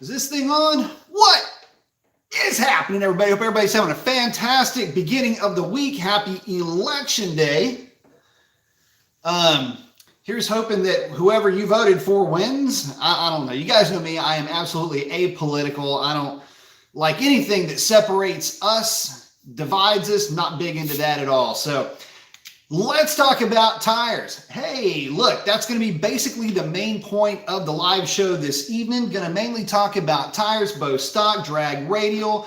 Is this thing on? What is happening, everybody? Hope everybody's having a fantastic beginning of the week. Happy Election Day. Here's hoping that whoever you voted for wins. I don't know. You guys know me. I am absolutely apolitical. I don't like anything that separates us, divides us. Not big into that at all. So let's talk about tires. Hey, look, that's going to be basically the main point of the live show this evening. Going to mainly talk about tires, both stock, drag, radial,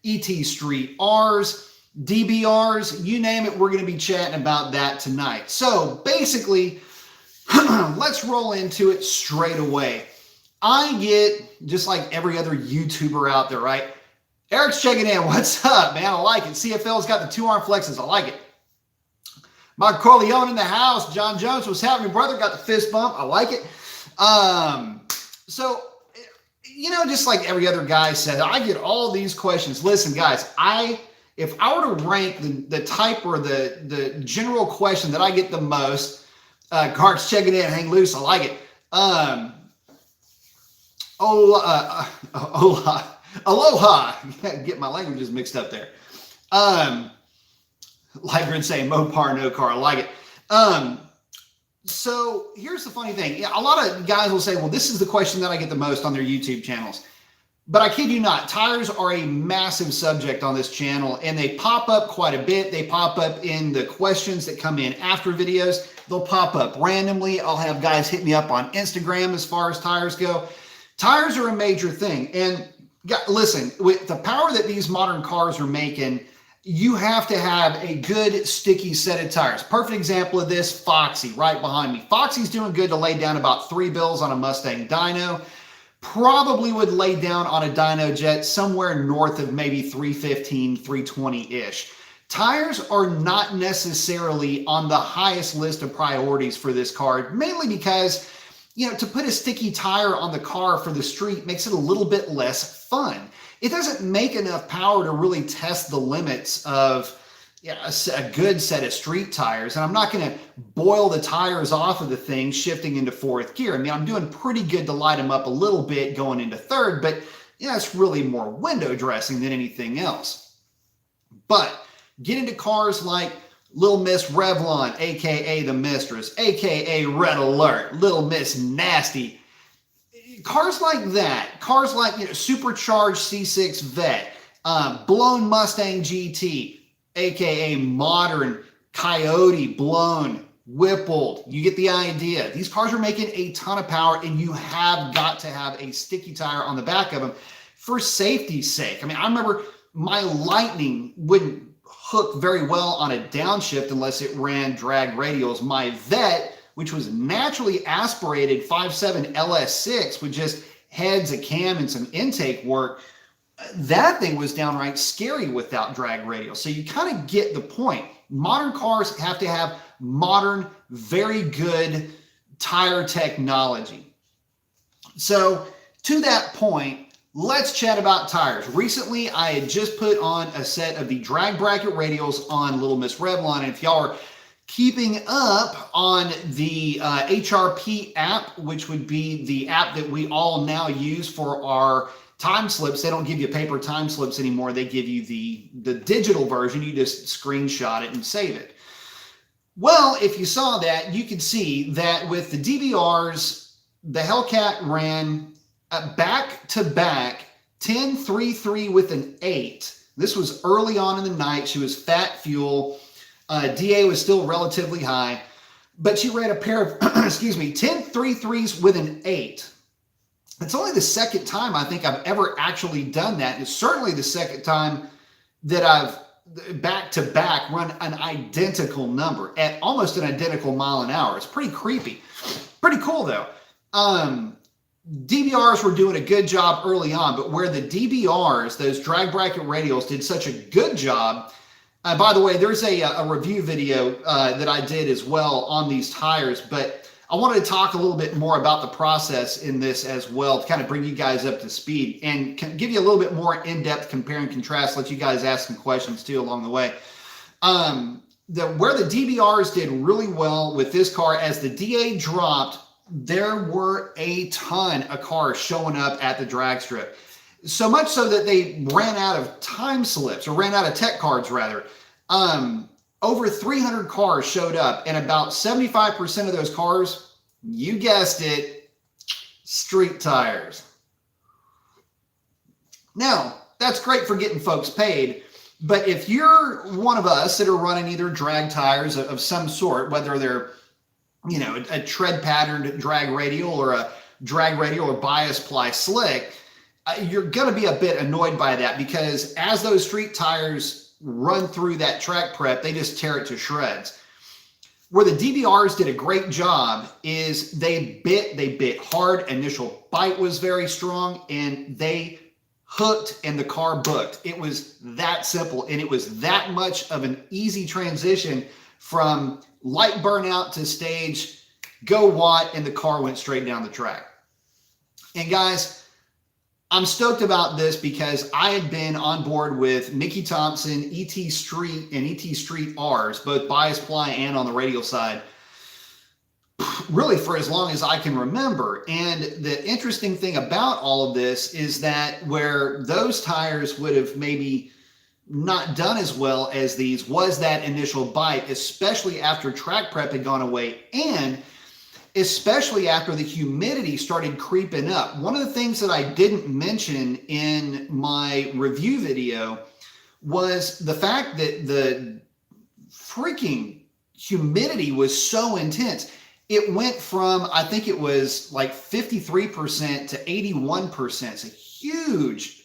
ET Street Rs, DBRs, you name it. We're going to be chatting about that tonight. So basically, let's roll into it straight away. I get, just like every other YouTuber out there, right? Eric's checking in. What's up, man? I like it. CFL's got the 2-arm flexes. I like it. Mark Corleone in the house. John Jones, what's happening, brother? Got the fist bump. I like it. So, you know, just like every other guy said, I get all these questions. Listen, guys, if I were to rank the type or the general question that I get the most, Gart's checking in, hang loose. I like it. Aloha. Get my languages mixed up there. Lightgrid saying Mopar, no car. I like it. So here's the funny thing. Yeah, a lot of guys will say, well, this is the question that I get the most on their YouTube channels. But I kid you not, tires are a massive subject on this channel, and they pop up quite a bit. They pop up in the questions that come in after videos. They'll pop up randomly. I'll have guys hit me up on Instagram as far as tires go. Tires are a major thing. And listen, with the power that these modern cars are making, you have to have a good sticky set of tires. Perfect example of this, Foxy right behind me. Foxy's doing good to lay down about 3 bills on a Mustang dyno. Probably would lay down on a dyno jet somewhere north of maybe 315, 320-ish. Tires are not necessarily on the highest list of priorities for this car, mainly because, you know, to put a sticky tire on the car for the street makes it a little bit less fun. It doesn't make enough power to really test the limits of a good set of street tires. And I'm not going to boil the tires off of the thing shifting into 4th gear. I mean, I'm doing pretty good to light them up a little bit going into 3rd, but you know, it's really more window dressing than anything else. But get into cars like Little Miss Revlon, aka the Mistress, aka Red Alert, Little Miss Nasty. Cars like that, cars like, you know, supercharged C6 Vet, blown Mustang GT, aka modern Coyote, blown, Whippled. You get the idea. These cars are making a ton of power, and you have got to have a sticky tire on the back of them for safety's sake. I mean, I remember my Lightning wouldn't hook very well on a downshift unless it ran drag radials. My Vet, which was naturally aspirated 5.7 LS6 with just heads, a cam, and some intake work, that thing was downright scary without drag radials. So you kind of get the point. Modern cars have to have modern, very good tire technology. So to that point, let's chat about tires. Recently, I had just put on a set of the drag bracket radials on Little Miss Revlon. And if y'all are keeping up on the HRP app, which would be the app that we all now use for our time slips. They don't give you paper time slips anymore. They give you the digital version. You just screenshot it and save it. Well, if you saw that, you could see that with the DVRs, the Hellcat ran back-to-back 10.33 with an 8. This was early on in the night. She was fat fuel. DA was still relatively high, but she ran a pair of, 10.33s with an 8. It's only the second time I think I've ever actually done that. And it's certainly the second time that I've back-to-back run an identical number at almost an identical mile an hour. It's pretty creepy. Pretty cool, though. DVRs were doing a good job early on, but where the DVRs, those drag bracket radials, did such a good job. By the way, there's a review video that I did as well on these tires, but I wanted to talk a little bit more about the process in this as well to kind of bring you guys up to speed and give you a little bit more in-depth compare and contrast, let you guys ask some questions too along the way. Where the DVRs did really well with this car, as the DA dropped there were a ton of cars showing up at the drag strip. So much so that they ran out of time slips, or ran out of tech cards rather. Over 300 cars showed up, and about 75% of those cars, you guessed it, street tires. Now, that's great for getting folks paid, but if you're one of us that are running either drag tires of some sort, whether they're, you know, a tread patterned drag radial or a drag radial or bias ply slick, you're going to be a bit annoyed by that, because as those street tires run through that track prep, they just tear it to shreds. Where the DVRs did a great job is they bit hard. Initial bite was very strong, and they hooked and the car booked. It was that simple, and it was that much of an easy transition from light burnout to stage, go watt, and the car went straight down the track. And guys, I'm stoked about this because I had been on board with Mickey Thompson, ET Street, and ET Street R's, both bias ply and on the radial side, really for as long as I can remember. And the interesting thing about all of this is that where those tires would have maybe not done as well as these was that initial bite, especially after track prep had gone away, and especially after the humidity started creeping up. One of the things that I didn't mention in my review video was the fact that the freaking humidity was so intense. It went from, I think it was like 53% to 81%. It's a huge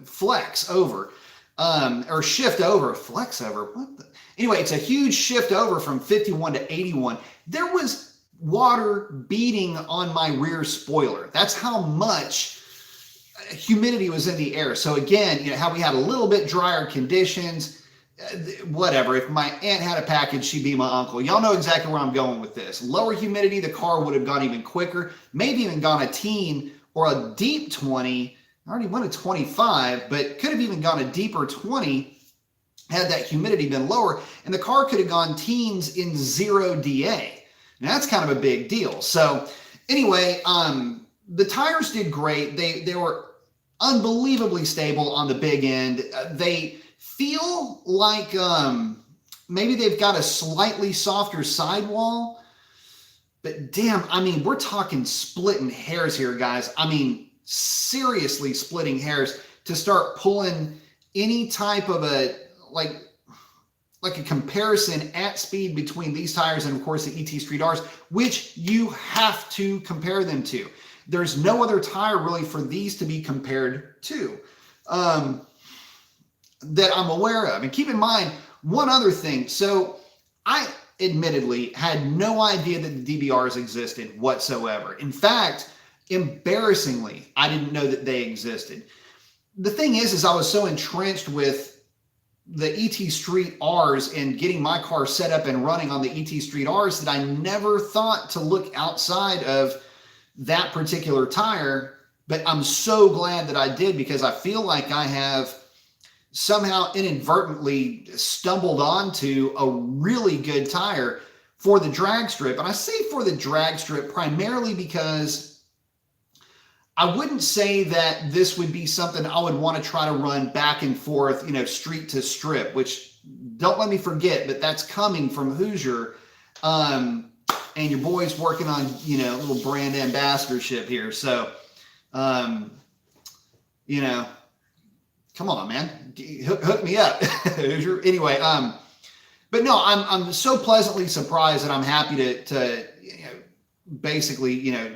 flex over, or shift over, flex over. What the? Anyway, it's a huge shift over from 51 to 81. There was water beating on my rear spoiler. That's how much humidity was in the air. So again, you know, how we had a little bit drier conditions, whatever. If my aunt had a package, she'd be my uncle. Y'all know exactly where I'm going with this. Lower humidity, the car would have gone even quicker, maybe even gone a teen or a deep 20. I already went a 25, but could have even gone a deeper 20 had that humidity been lower, and the car could have gone teens in 0 DA. Now that's kind of a big deal. So anyway, the tires did great. They were unbelievably stable on the big end. They feel like maybe they've got a slightly softer sidewall, but damn, I mean, we're talking splitting hairs here, guys. I mean, seriously splitting hairs to start pulling any type of a like a comparison at speed between these tires and of course the ET Street R's, which you have to compare them to. There's no other tire really for these to be compared to that I'm aware of. And keep in mind one other thing. So I admittedly had no idea that the DVRs existed whatsoever. In fact, embarrassingly, I didn't know that they existed. The thing is I was so entrenched with the ET Street R's and getting my car set up and running on the ET Street R's that I never thought to look outside of that particular tire. But I'm so glad that I did, because I feel like I have somehow inadvertently stumbled onto a really good tire for the drag strip. And I say for the drag strip primarily because I wouldn't say that this would be something I would want to try to run back and forth, you know, street to strip, which don't let me forget, but that's coming from Hoosier. And your boy's working on, you know, a little brand ambassadorship here. So, you know, come on, man, hook me up, Hoosier. Anyway, but no, I'm so pleasantly surprised that I'm happy to you know, basically, you know,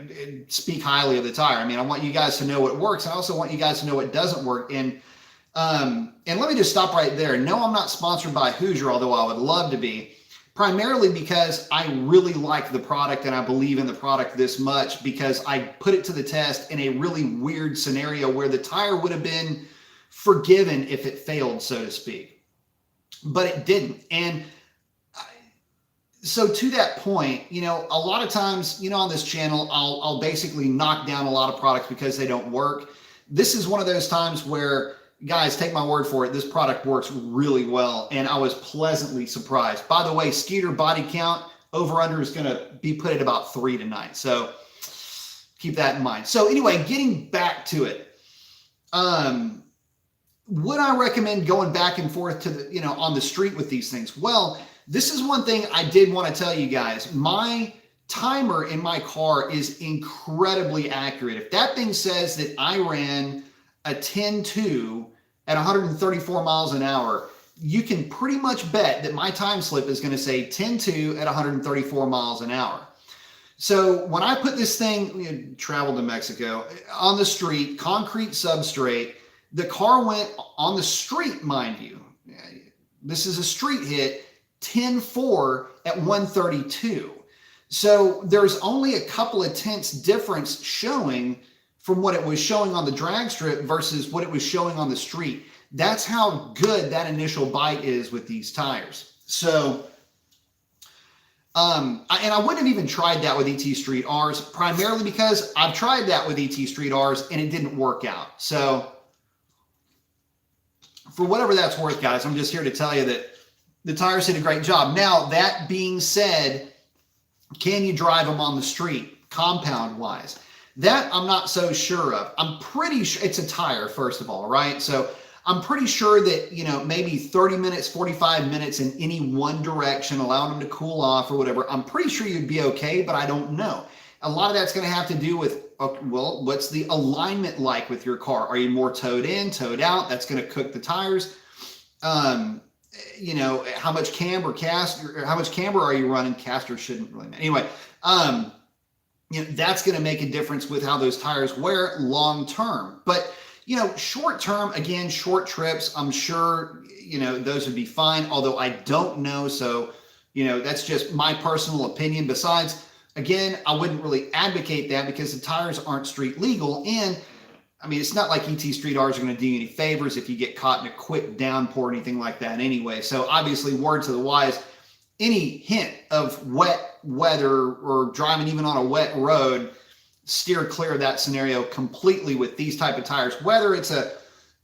speak highly of the tire. I mean, I want you guys to know what works. I also want you guys to know what doesn't work. And let me just stop right there. No, I'm not sponsored by Hoosier, although I would love to be, primarily because I really like the product and I believe in the product this much, because I put it to the test in a really weird scenario where the tire would have been forgiven if it failed, so to speak, but it didn't. And so to that point, you know, a lot of times, you know, on this channel, I'll basically knock down a lot of products because they don't work. This is one of those times where, guys, take my word for it, this product works really well, and I was pleasantly surprised. By the way, Skeeter body count Over under is going to be put at about 3 tonight. So keep that in mind. So anyway, getting back to it. Would I recommend going back and forth to the, on the street with these things? Well, this is one thing I did want to tell you guys. My timer in my car is incredibly accurate. If that thing says that I ran a 10.2 at 134 miles an hour, you can pretty much bet that my time slip is going to say 10.2 at 134 miles an hour. So when I put this thing, traveled to Mexico, on the street, concrete substrate, the car went on the street, mind you. This is a street hit, 10.4 at 132. So there's only a couple of tenths difference showing from what it was showing on the drag strip versus what it was showing on the street. That's how good that initial bite is with these tires. So, and I wouldn't have even tried that with ET Street R's, primarily because I've tried that with ET Street R's and it didn't work out. So for whatever that's worth, guys, I'm just here to tell you that the tires did a great job. Now, that being said, can you drive them on the street, compound-wise? That I'm not so sure of. I'm pretty sure it's a tire, first of all, right? So I'm pretty sure that, maybe 30 minutes, 45 minutes in any one direction, allowing them to cool off or whatever, I'm pretty sure you'd be okay, but I don't know. A lot of that's going to have to do with, well, what's the alignment like with your car? Are you more towed in, towed out? That's going to cook the tires. How much camber, how much camber are you running? Caster shouldn't really matter. Anyway, that's going to make a difference with how those tires wear long term. But, short term, again, short trips, I'm sure, those would be fine, although I don't know. So, that's just my personal opinion. Besides, again, I wouldn't really advocate that because the tires aren't street legal. And I mean, it's not like ET Street R's are going to do you any favors if you get caught in a quick downpour or anything like that anyway. So obviously, word to the wise, any hint of wet weather or driving even on a wet road, steer clear of that scenario completely with these type of tires, whether it's a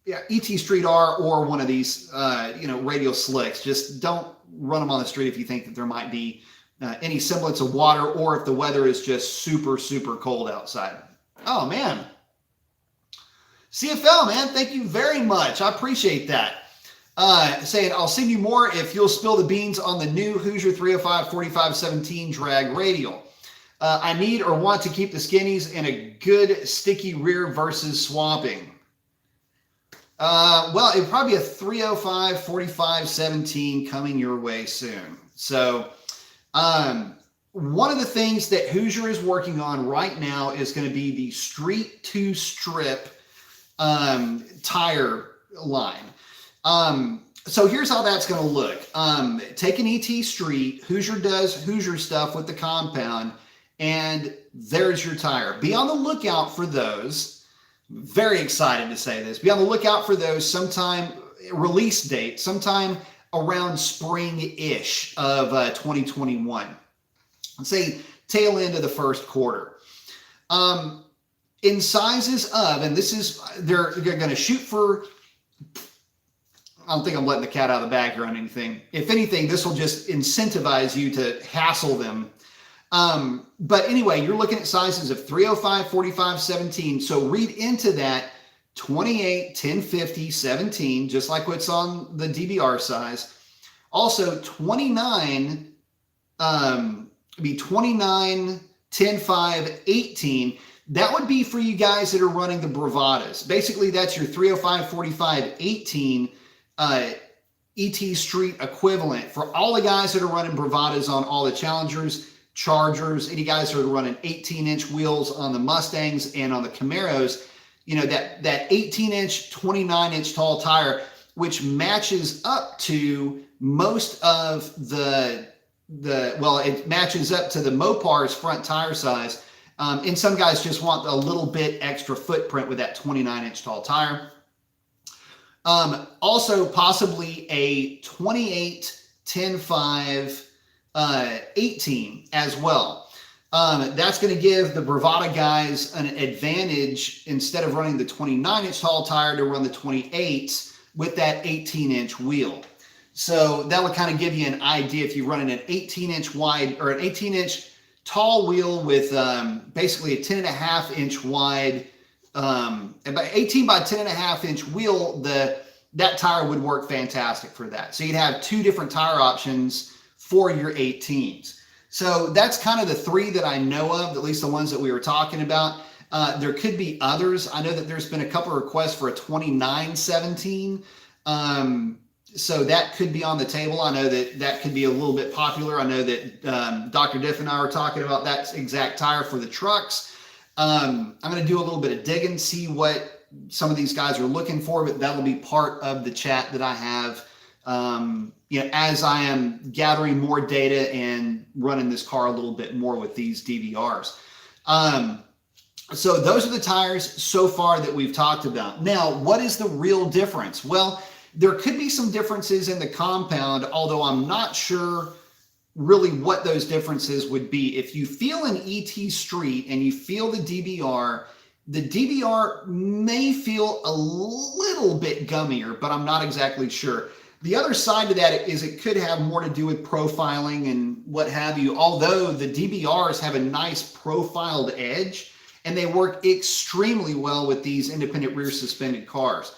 ET Street R or one of these, radial slicks. Just don't run them on the street if you think that there might be any semblance of water or if the weather is just super, super cold outside. Oh, man. CFL, man, thank you very much. I appreciate that. Saying, I'll send you more if you'll spill the beans on the new Hoosier 305-4517 drag radial. I need or want to keep the skinnies in a good sticky rear versus swapping. Well, it'd probably be a 305-4517 coming your way soon. So one of the things that Hoosier is working on right now is going to be the street to strip tire line. So here's how that's going to look. Take an ET Street, Hoosier does Hoosier stuff with the compound, and there's your tire. Be on the lookout for those. Very excited to say this. Be on the lookout for those sometime, release date, sometime around spring-ish of 2021. Let's say tail end of the first quarter. In sizes of, and this is, they're going to shoot for, I don't think I'm letting the cat out of the bag here on anything. If anything, this will just incentivize you to hassle them. But anyway, you're looking at sizes of 305, 45, 17. So read into that 28, 1050, 17, just like what's on the DVR size. Also 29, be 29, 10.5, 18. That would be for you guys that are running the Bravadas. Basically, that's your 305, 45, 18 ET Street equivalent. For all the guys that are running Bravadas on all the Challengers, Chargers, any guys that are running 18-inch wheels on the Mustangs and on the Camaros, that 18-inch, 29-inch tall tire, which matches up to most of it matches up to the Mopar's front tire size. And some guys just want a little bit extra footprint with that 29-inch tall tire. Also, possibly a 28, 10.5, 18 as well. That's going to give the Bravada guys an advantage instead of running the 29-inch tall tire to run the 28 with that 18-inch wheel. So that would kind of give you an idea if you're running an 18-inch wide or an 18-inch tall wheel with basically a 10.5-inch wide, about 18 by 10.5-inch wheel, that tire would work fantastic for that. So you'd have two different tire options for your 18s. So that's kind of the three that I know of, at least the ones that we were talking about. There could be others. I know that there's been a couple of requests for a 2917. So that could be on the table. I know that could be a little bit popular. I know that Dr. Diff and I were talking about that exact tire for the trucks. I'm going to do a little bit of digging, see what some of these guys are looking for, but that'll be part of the chat that I have, as I am gathering more data and running this car a little bit more with these DVRs. So those are the tires so far that we've talked about. Now, what is the real difference? Well, there could be some differences in the compound, although I'm not sure really what those differences would be. If you feel an ET Street and you feel the DVR may feel a little bit gummier, but I'm not exactly sure. The other side to that is it could have more to do with profiling and what have you, although the DVRs have a nice profiled edge and they work extremely well with these independent rear suspended cars.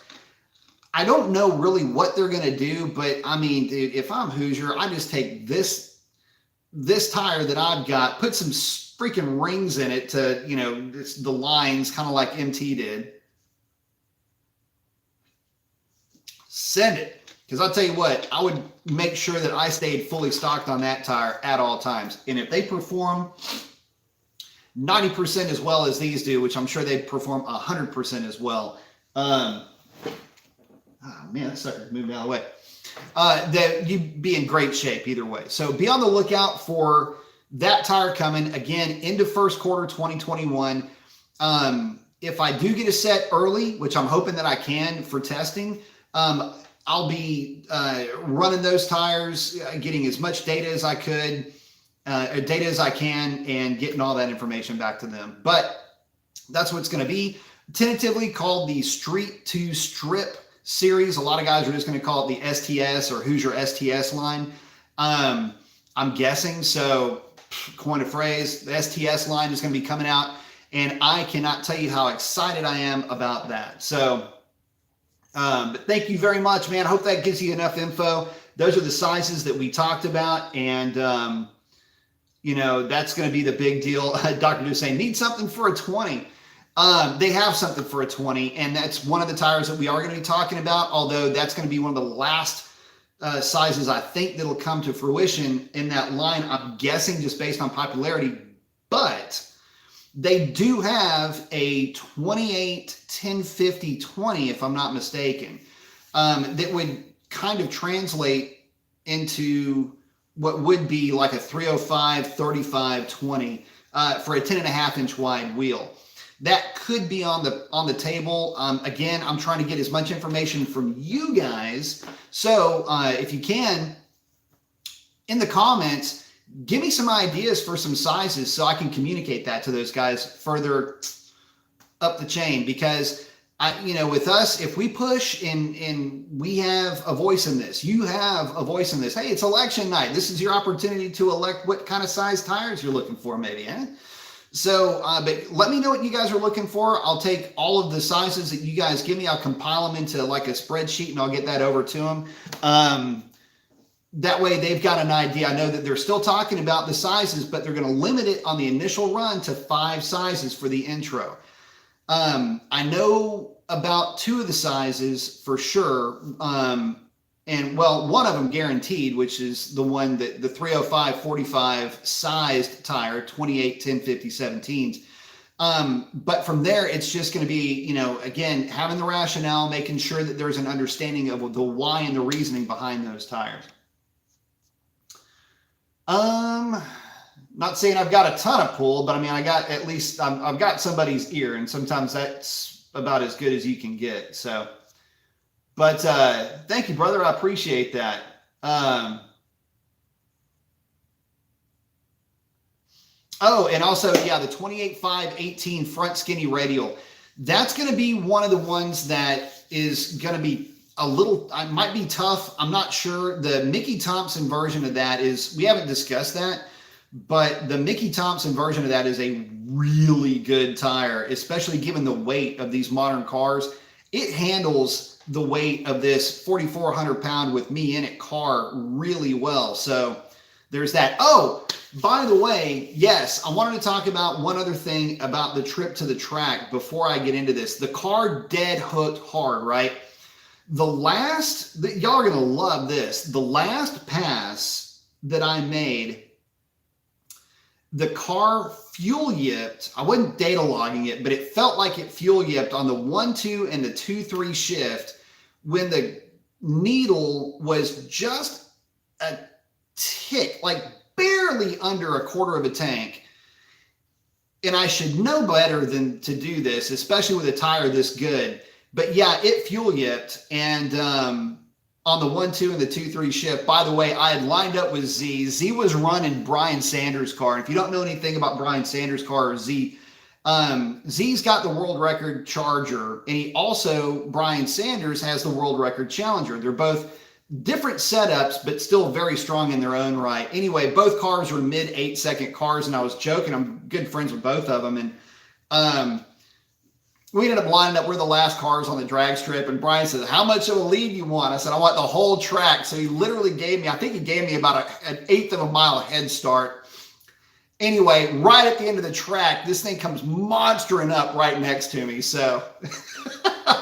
I don't know really what they're going to do, but I mean, dude, if I'm Hoosier, I just take this tire that I've got, put some freaking rings in it to, the lines, kind of like MT did. Send it. Because I'll tell you what, I would make sure that I stayed fully stocked on that tire at all times. And if they perform 90% as well as these do, which I'm sure they perform 100% as well, oh man, that sucker moved out of the way. That you'd be in great shape either way. So be on the lookout for that tire coming again into first quarter 2021. If I do get a set early, which I'm hoping that I can for testing, I'll be running those tires, getting as much data as I could, data as I can, and getting all that information back to them. But that's what it's going to be. Tentatively called the Street to Strip series. A lot of guys are just going to call it the STS or Hoosier STS line. I'm guessing. So, coin a phrase, the STS line is going to be coming out, and I cannot tell you how excited I am about that. So, but thank you very much, man. I hope that gives you enough info. Those are the sizes that we talked about, and that's going to be the big deal. Dr. Du's saying, need something for a 20. They have something for a 20, and that's one of the tires that we are going to be talking about, although that's going to be one of the last sizes I think that'll come to fruition in that line, I'm guessing just based on popularity. But they do have a 28 1050 20, if I'm not mistaken, that would kind of translate into what would be like a 305 35 20 for a 10.5-inch wide wheel. That could be on the table. Again, I'm trying to get as much information from you guys. So if you can, in the comments, give me some ideas for some sizes so I can communicate that to those guys further up the chain. Because with us, if we push and we have a voice in this, you have a voice in this. Hey, it's election night. This is your opportunity to elect what kind of size tires you're looking for, maybe, huh? So, but let me know what you guys are looking for. I'll take all of the sizes that you guys give me. I'll compile them into like a spreadsheet and I'll get that over to them. That way they've got an idea. I know that they're still talking about the sizes, but they're going to limit it on the initial run to 5 sizes for the intro. I know about 2 of the sizes for sure. And well, one of them guaranteed, which is the one that the 305/45 sized tire, 28 1050 17s. But from there, it's just going to be, again, having the rationale, making sure that there's an understanding of the why and the reasoning behind those tires. Not saying I've got a ton of pull, but I mean, I got at least, I've got somebody's ear, and sometimes that's about as good as you can get. So, but thank you, brother. I appreciate that. Oh, and also, yeah, the 28.5/18 front skinny radial. That's going to be one of the ones that is going to be a little, it might be tough. I'm not sure. The Mickey Thompson version of that is, we haven't discussed that, but the Mickey Thompson version of that is a really good tire, especially given the weight of these modern cars. It handles the weight of this 4,400 pound with me in it car really well. So there's that. Oh, by the way, yes, I wanted to talk about one other thing about the trip to the track before I get into this. The car dead hooked hard, right? Y'all are going to love this. The last pass that I made, the car fuel yipped. I wasn't data logging it, but it felt like it fuel yipped on the 1-2 and the 2-3 shift when the needle was just a tick, like barely under a quarter of a tank. And I should know better than to do this, especially with a tire this good. But yeah, it fuel yipped. And on the 1-2 and the 2-3 shift, by the way, I had lined up with Z. Z was running Brian Sanders' car. And if you don't know anything about Brian Sanders' car or Z, Z's got the world record Charger. And he also, Brian Sanders, has the world record Challenger. They're both different setups, but still very strong in their own right. Anyway, both cars were mid 8-second cars, and I was joking. I'm good friends with both of them. And we ended up lining up. We're the last cars on the drag strip. And Brian says, how much of a lead you want? I said, I want the whole track. So he literally gave me, I think he gave me about an 1/8 of a mile head start. Anyway, right at the end of the track, this thing comes monstering up right next to me. So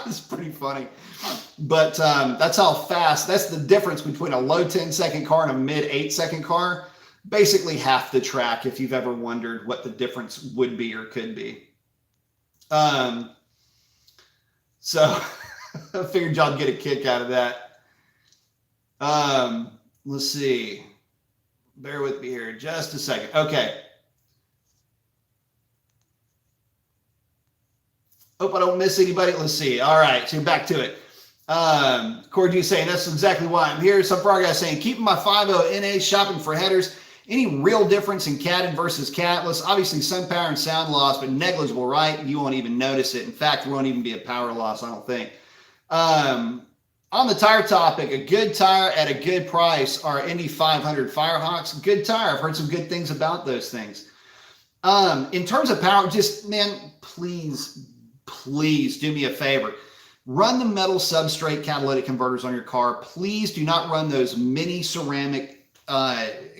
it's pretty funny. But that's how fast, that's the difference between a low 10-second car and a mid 8-second car. Basically half the track, if you've ever wondered what the difference would be or could be. So I figured y'all get a kick out of that. Let's see. Bear with me here just a second. Okay. Hope I don't miss anybody. Let's see. All right, so back to it. Cordy saying that's exactly why I'm here. Some progress saying keeping my 5.0 NA, shopping for headers. Any real difference in catted versus catless? Obviously, some power and sound loss, but negligible, right? You won't even notice it. In fact, there won't even be a power loss, I don't think. On the tire topic, a good tire at a good price are Indy 500 Firehawks. Good tire. I've heard some good things about those things. In terms of power, just, man, please do me a favor. Run the metal substrate catalytic converters on your car. Please do not run those mini ceramic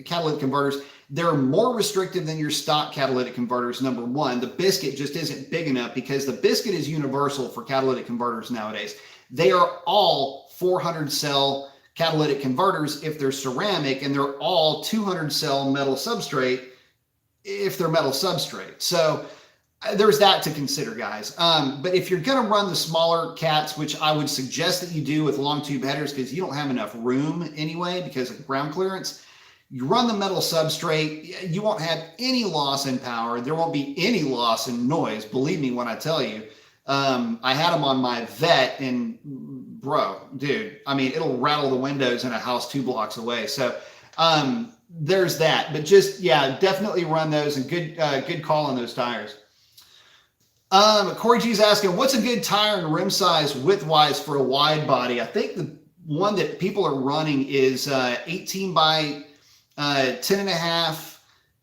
catalytic converters. They're more restrictive than your stock catalytic converters. Number one, the biscuit just isn't big enough because the biscuit is universal for catalytic converters nowadays. They are all 400 cell catalytic converters if they're ceramic, and they're all 200 cell metal substrate if they're metal substrate. So there's that to consider, guys. But if you're going to run the smaller cats, which I would suggest that you do with long tube headers because you don't have enough room anyway because of ground clearance, you run the metal substrate, you won't have any loss in power. There won't be any loss in noise. Believe me when I tell you. I had them on my Vet, and bro, dude, I mean, it'll rattle the windows in a house 2 blocks away. So there's that. But just, yeah, definitely run those, and good call on those tires. Corey G's asking, what's a good tire and rim size width-wise for a wide body? I think the one that people are running is 18 by 10.5.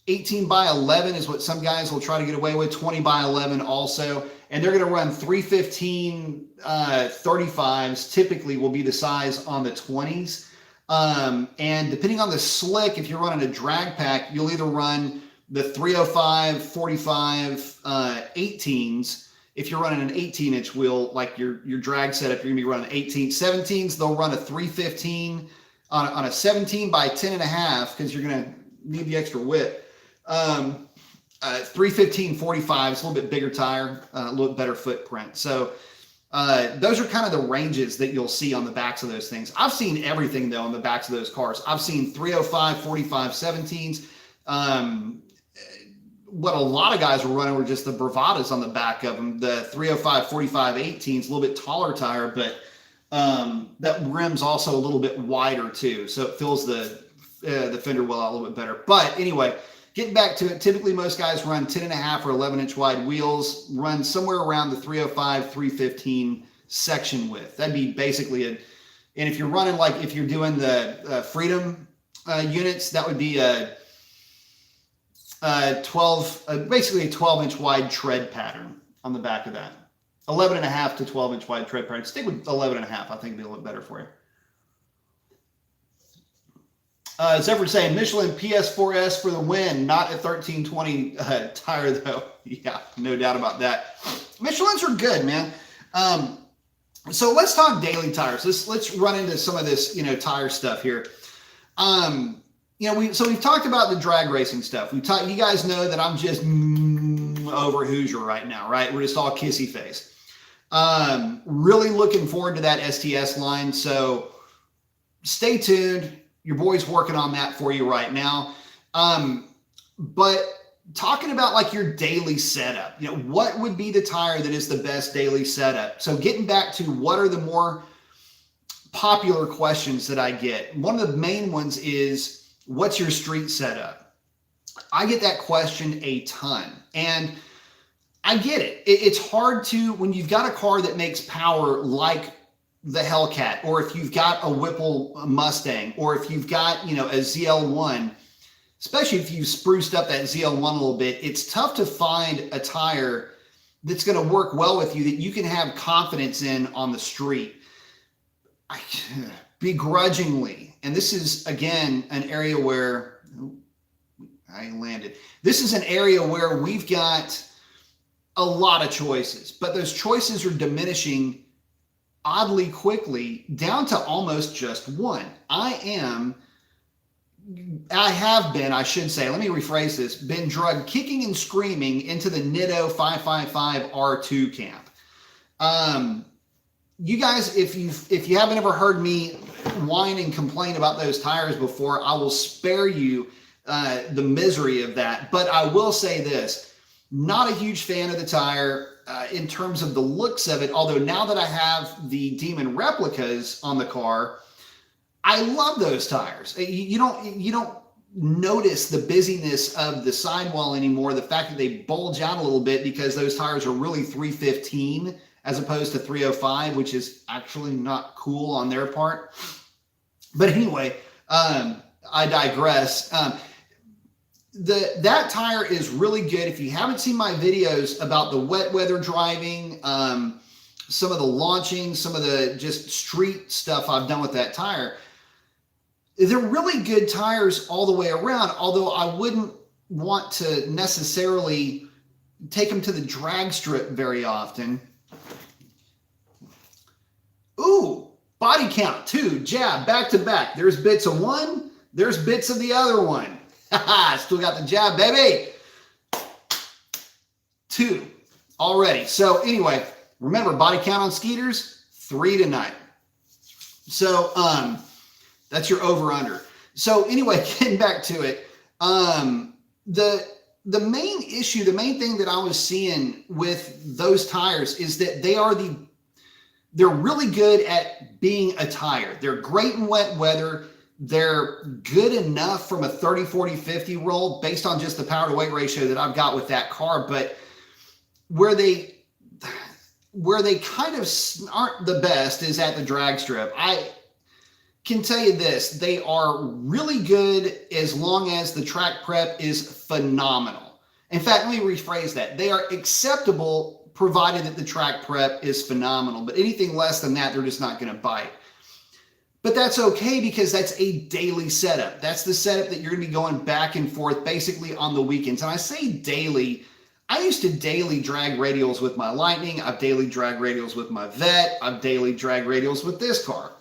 18 by 11 is what some guys will try to get away with. 20 by 11 also. And they're going to run 315 35s typically will be the size on the 20s. And depending on the slick, if you're running a drag pack, you'll either run the 305, 45, 18s. If you're running an 18-inch wheel, like your drag setup, you're going to be running 18. 17s, they'll run a 315 on a 17 by 10.5 because you're going to need the extra width. 315 45 is a little bit bigger tire, a little bit better footprint. So those are kind of the ranges that you'll see on the backs of those things. I've seen everything though on the backs of those cars. I've seen 305, 45, 17s. What a lot of guys were running were just the Bravadas on the back of them. The 305, 45, 18s, a little bit taller tire, but that rim's also a little bit wider too. So it fills the fender well out a little bit better. But anyway, getting back to it, typically most guys run 10.5 or 11-inch wide wheels, run somewhere around the 305, 315 section width. That'd be basically And if you're running, like if you're doing the Freedom units, that would be a 12, basically a 12-inch wide tread pattern on the back of that. 11.5 to 12-inch wide tread pattern. Stick with 11.5. I think it'll be a little better for you. Zephyr saying Michelin PS4S for the win, not a 1320 tire though. Yeah, no doubt about that. Michelins are good, man. So let's talk daily tires. Let's run into some of this, tire stuff here. We've talked about the drag racing stuff. You guys know that I'm just over Hoosier right now, right? We're just all kissy face. Really looking forward to that STS line. So stay tuned. Your boy's working on that for you right now. But talking about like your daily setup, what would be the tire that is the best daily setup? So getting back to what are the more popular questions that I get. One of the main ones is, what's your street setup? I get that question a ton, and I get it. It's hard to, when you've got a car that makes power like the Hellcat, or if you've got a Whipple Mustang, or if you've got, a ZL1, especially if you've spruced up that ZL1 a little bit, it's tough to find a tire that's going to work well with you that you can have confidence in on the street. Begrudgingly, and this is, again, an area where this is an area where we've got a lot of choices, but those choices are diminishing oddly quickly down to almost just one. I have been, I should say, let me rephrase this, been drugged kicking and screaming into the Nitto 555 R2 camp. You guys, if you haven't ever heard me whine and complain about those tires before, I will spare you the misery of that. But I will say this, not a huge fan of the tire in terms of the looks of it. Although now that I have the Demon replicas on the car, I love those tires. You don't notice the busyness of the sidewall anymore. The fact that they bulge out a little bit because those tires are really 315 as opposed to 305, which is actually not cool on their part. But anyway, I digress. That tire is really good. If you haven't seen my videos about the wet weather driving, some of the launching, some of the just street stuff I've done with that tire, they're really good tires all the way around, although I wouldn't want to necessarily take them to the drag strip very often. Ooh, body count, 2, jab, back to back. There's bits of one, there's bits of the other one. Still got the jab, baby. 2 already. So anyway, remember, body count on Skeeters, 3 tonight. So that's your over under. So anyway, getting back to it, the main issue, the main thing that I was seeing with those tires is that they're really good at being a tire. They're great in wet weather. They're good enough from a 30, 40, 50 roll based on just the power to weight ratio that I've got with that car. But where they kind of aren't the best is at the drag strip. I can tell you this, they are really good as long as the track prep is phenomenal. In fact, let me rephrase that. They are acceptable provided that the track prep is phenomenal, but anything less than that, they're just not going to bite. But that's okay because that's a daily setup. That's the setup that you're going to be going back and forth basically on the weekends. And I say daily, I used to daily drag radials with my Lightning. I've daily drag radials with my Vet. I've daily drag radials with this car.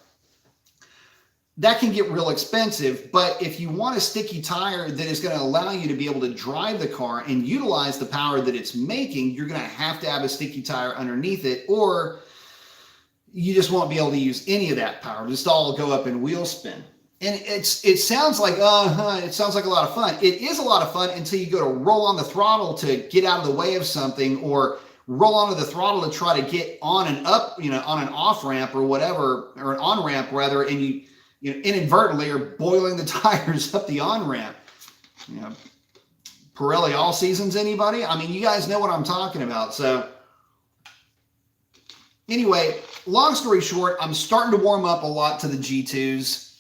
That can get real expensive, but if you want a sticky tire that is going to allow you to be able to drive the car and utilize the power that it's making, you're going to have a sticky tire underneath it, or you just won't be able to use any of that power. Just all go up in wheel spin. And it sounds like it sounds like a lot of fun. It is a lot of fun until you go to roll on the throttle to get out of the way of something, or roll onto the throttle to try to get on and up, on an off ramp or whatever, or an on ramp rather, and you inadvertently are boiling the tires up the on ramp. Pirelli All Seasons, anybody? I mean, you guys know what I'm talking about. So anyway, long story short, I'm starting to warm up a lot to the G2s,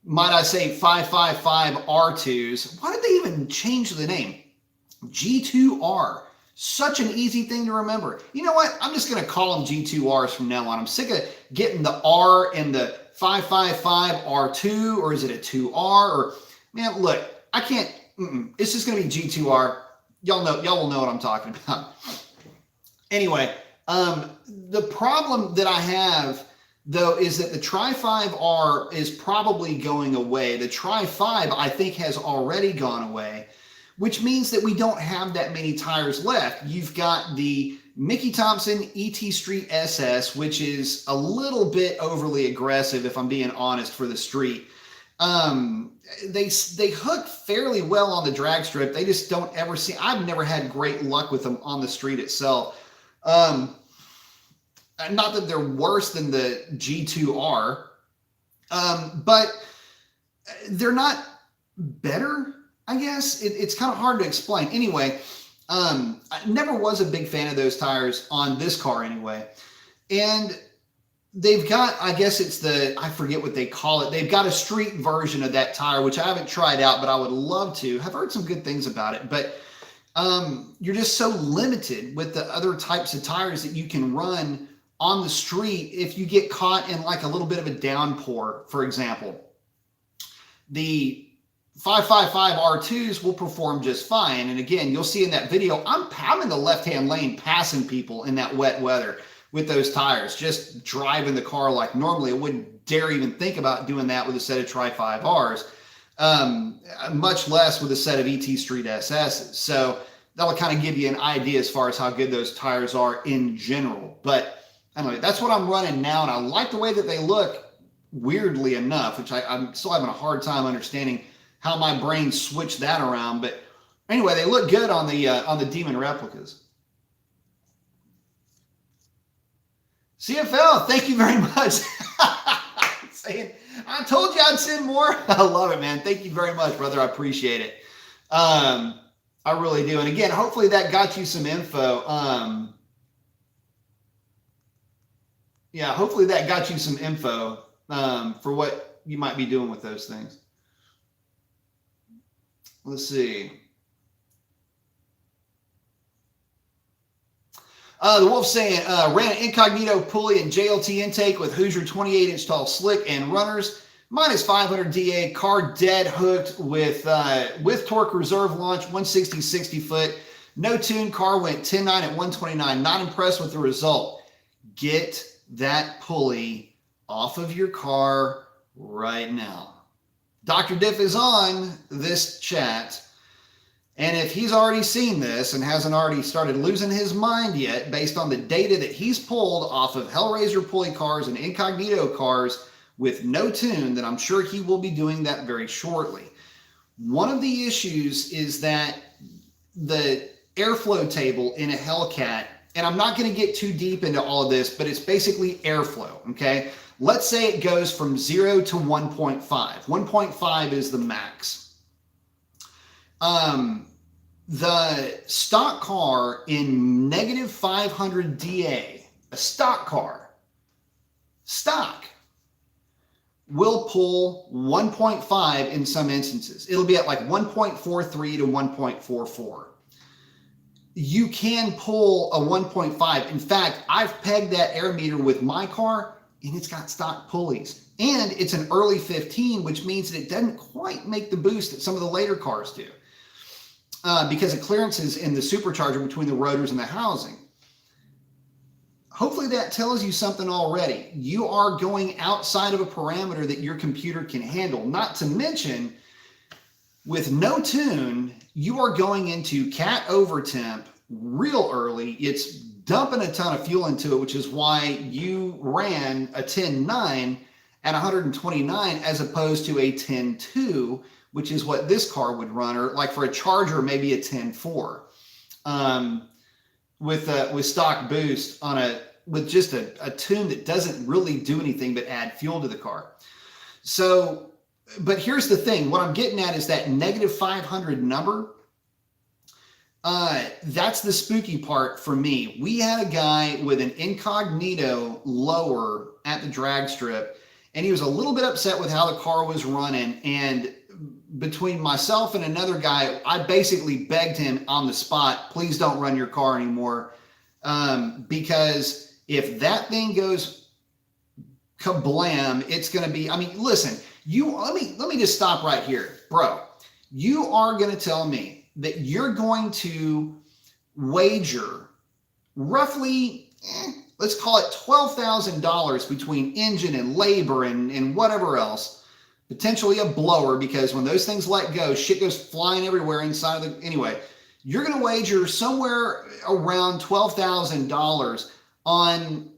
might I say 555 R2s. Why did they even change the name? G2R. Such an easy thing to remember. You know what? I'm just going to call them G2Rs from now on. I'm sick of getting the R in the 555 R2, or is it a 2R? Or, man, look, I can't. It's just going to be G2R. Y'all will know what I'm talking about. Anyway, the problem that I have, though, is that the Tri-5R is probably going away. The Tri-5, I think, has already gone away, which means that we don't have that many tires left. You've got the Mickey Thompson ET Street SS, which is a little bit overly aggressive, if I'm being honest, for the street. They hook fairly well on the drag strip. They just don't ever see. I've never had great luck with them on the street itself. Not that they're worse than the G2R, but they're not better, I guess. It's kind of hard to explain. Anyway, I never was a big fan of those tires on this car anyway. And they've got, I guess it's I forget what they call it. They've got a street version of that tire, which I haven't tried out, but I would love to. I've heard some good things about it, but you're just so limited with the other types of tires that you can run on the street if you get caught in like a little bit of a downpour, for example. The 555 R2s will perform just fine. And again, you'll see in that video, I'm in the left-hand lane passing people in that wet weather with those tires, just driving the car like normally. I wouldn't dare even think about doing that with a set of Tri-5Rs, much less with a set of ET Street SSs. So that'll kind of give you an idea as far as how good those tires are in general. But anyway, that's what I'm running now, and I like the way that they look, weirdly enough, which I'm still having a hard time understanding how my brain switched that around. But anyway, they look good on the Demon replicas. CFL, thank you very much. Saying, I told you I'd send more. I love it, man. Thank you very much, brother. I appreciate it. I really do. And again, hopefully that got you some info. Yeah, hopefully that got you some info for what you might be doing with those things. Let's see. The Wolf saying, ran an incognito pulley and JLT intake with Hoosier 28-inch tall slick and runners, minus 500 DA, car dead hooked with torque reserve launch, 160, 60 foot. No tune, car went 10.9 at 129. Not impressed with the result. Get that pulley off of your car right now. Dr. Diff is on this chat. And if he's already seen this and hasn't already started losing his mind yet, based on the data that he's pulled off of Hellraiser pulley cars and incognito cars with no tune, then I'm sure he will be doing that very shortly. One of the issues is that the airflow table in a Hellcat, and I'm not going to get too deep into all of this, but it's basically airflow, okay? Let's say it goes from 0 to 1.5. 1.5 is the max. The stock car in negative 500 DA, a stock car, will pull 1.5 in some instances. It'll be at like 1.43 to 1.44. You can pull a 1.5. In fact, I've pegged that air meter with my car and it's got stock pulleys. And it's an early 15, which means that it doesn't quite make the boost that some of the later cars do. Because of clearances in the supercharger between the rotors and the housing. Hopefully that tells you something already. You are going outside of a parameter that your computer can handle. Not to mention, with no tune, you are going into cat overtemp real early. It's dumping a ton of fuel into it, which is why you ran a 10.9 at 129 as opposed to a 10.2, which is what this car would run, or like for a Charger, maybe a 10.4, with stock boost with just a tune that doesn't really do anything but add fuel to the car. So, but here's the thing. What I'm getting at is that negative 500 number. That's the spooky part for me. We had a guy with an incognito lower at the drag strip, and he was a little bit upset with how the car was running. And between myself and another guy, I basically begged him on the spot, please don't run your car anymore. Because if that thing goes kablam, it's going to be, I mean, listen, let me just stop right here, bro. You are going to tell me that you're going to wager roughly, let's call it $12,000 between engine and labor and whatever else, potentially a blower, because when those things let go, shit goes flying everywhere inside of the, anyway, you're going to wager somewhere around $12,000 on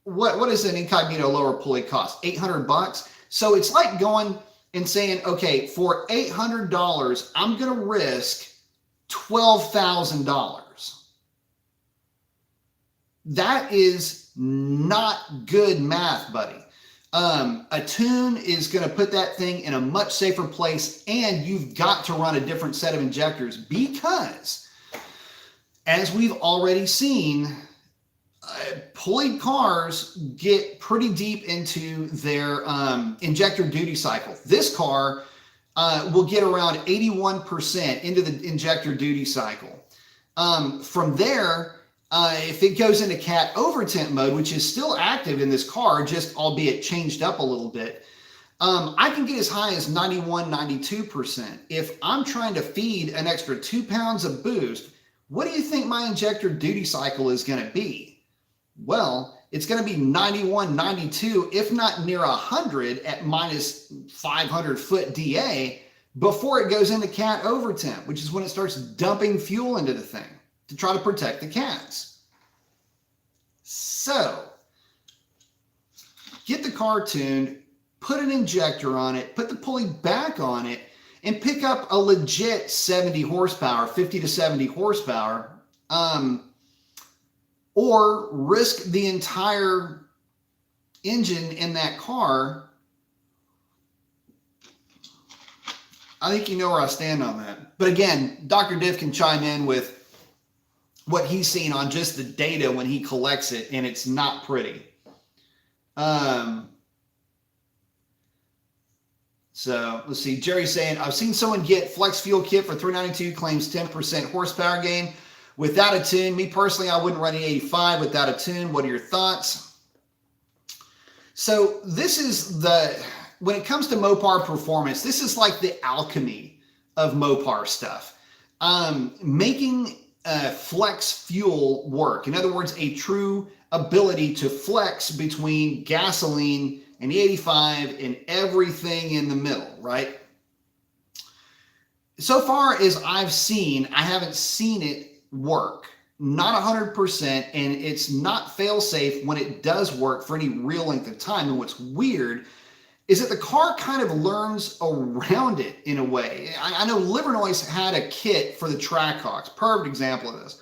what is an incognito lower pulley cost? $800. So it's like going and saying, okay, for $800, I'm going to risk $12,000. That is not good math, buddy. A tune is going to put that thing in a much safer place, and you've got to run a different set of injectors because, as we've already seen, pulleyed cars get pretty deep into their injector duty cycle. This car will get around 81% into the injector duty cycle. From there, if it goes into cat overtemp mode, which is still active in this car, just albeit changed up a little bit, I can get as high as 91, 92%. If I'm trying to feed an extra 2 pounds of boost, what do you think my injector duty cycle is going to be? Well, it's going to be 91, 92, if not near 100 at minus 500 foot DA before it goes into cat overtemp, which is when it starts dumping fuel into the thing to try to protect the cats. So get the car tuned, put an injector on it, put the pulley back on it, and pick up a legit 70 horsepower, 50 to 70 horsepower, or risk the entire engine in that car. I think you know where I stand on that. But again, Dr. Div can chime in with what he's seen on just the data when he collects it, and it's not pretty. So let's see. Jerry's saying, I've seen someone get flex fuel kit for $392, claims 10% horsepower gain without a tune. Me personally, I wouldn't run an 85 without a tune. What are your thoughts? So this is when it comes to Mopar performance, this is like the alchemy of Mopar stuff. Making flex fuel work. In other words, a true ability to flex between gasoline and the 85 and everything in the middle, right? So far as I've seen, I haven't seen it work. Not 100%, and it's not fail-safe when it does work for any real length of time. And what's weird is that the car kind of learns around it in a way. I know Livernois had a kit for the Trackhawks. Perfect example of this.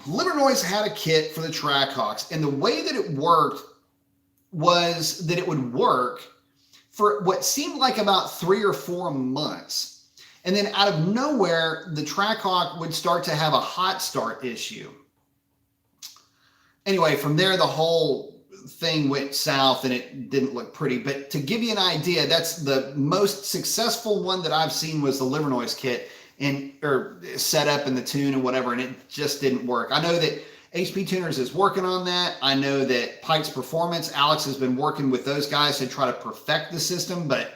Livernois had a kit for the Trackhawks, and the way that it worked was that it would work for what seemed like about 3 or 4 months. And then out of nowhere, the Trackhawk would start to have a hot start issue. Anyway, from there, the whole thing went south and it didn't look pretty. But to give you an idea, that's the most successful one that I've seen was the Livernois kit or set up in the tune and whatever, and it just didn't work. I know that HP Tuners is working on that. I know that Pikes Performance, Alex has been working with those guys to try to perfect the system, but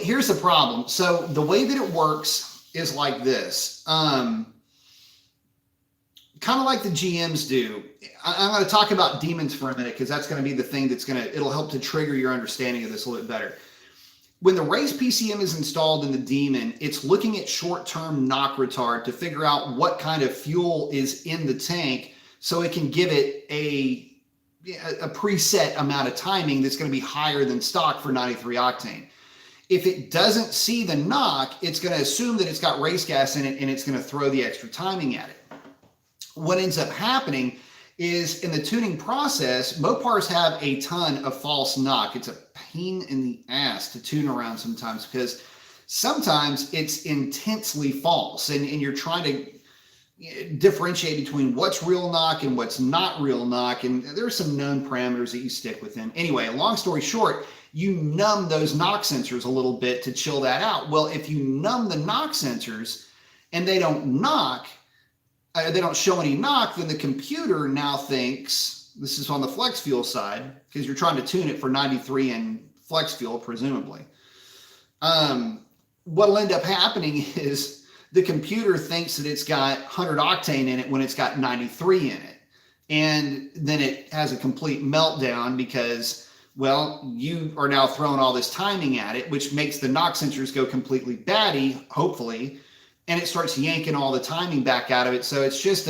here's the problem. So the way that it works is like this. Kind of like the GMs do. I'm going to talk about demons for a minute because that's going to be the thing it'll help to trigger your understanding of this a little bit better. When the race PCM is installed in the Demon, it's looking at short-term knock retard to figure out what kind of fuel is in the tank so it can give it a preset amount of timing that's going to be higher than stock for 93 octane. If it doesn't see the knock, it's going to assume that it's got race gas in it and it's going to throw the extra timing at it. What ends up happening is in the tuning process, Mopars have a ton of false knock. It's a pain in the ass to tune around sometimes because sometimes it's intensely false, and you're trying to differentiate between what's real knock and what's not real knock, and there's some known parameters that you stick within. Anyway, long story short, you numb those knock sensors a little bit to chill that out. Well, if you numb the knock sensors and they don't knock, they don't show any knock, then the computer now thinks, this is on the flex fuel side, because you're trying to tune it for 93 and flex fuel, presumably. What'll end up happening is the computer thinks that it's got 100 octane in it when it's got 93 in it. And then it has a complete meltdown because, well, you are now throwing all this timing at it, which makes the knock sensors go completely batty, hopefully, and it starts yanking all the timing back out of it. So it's just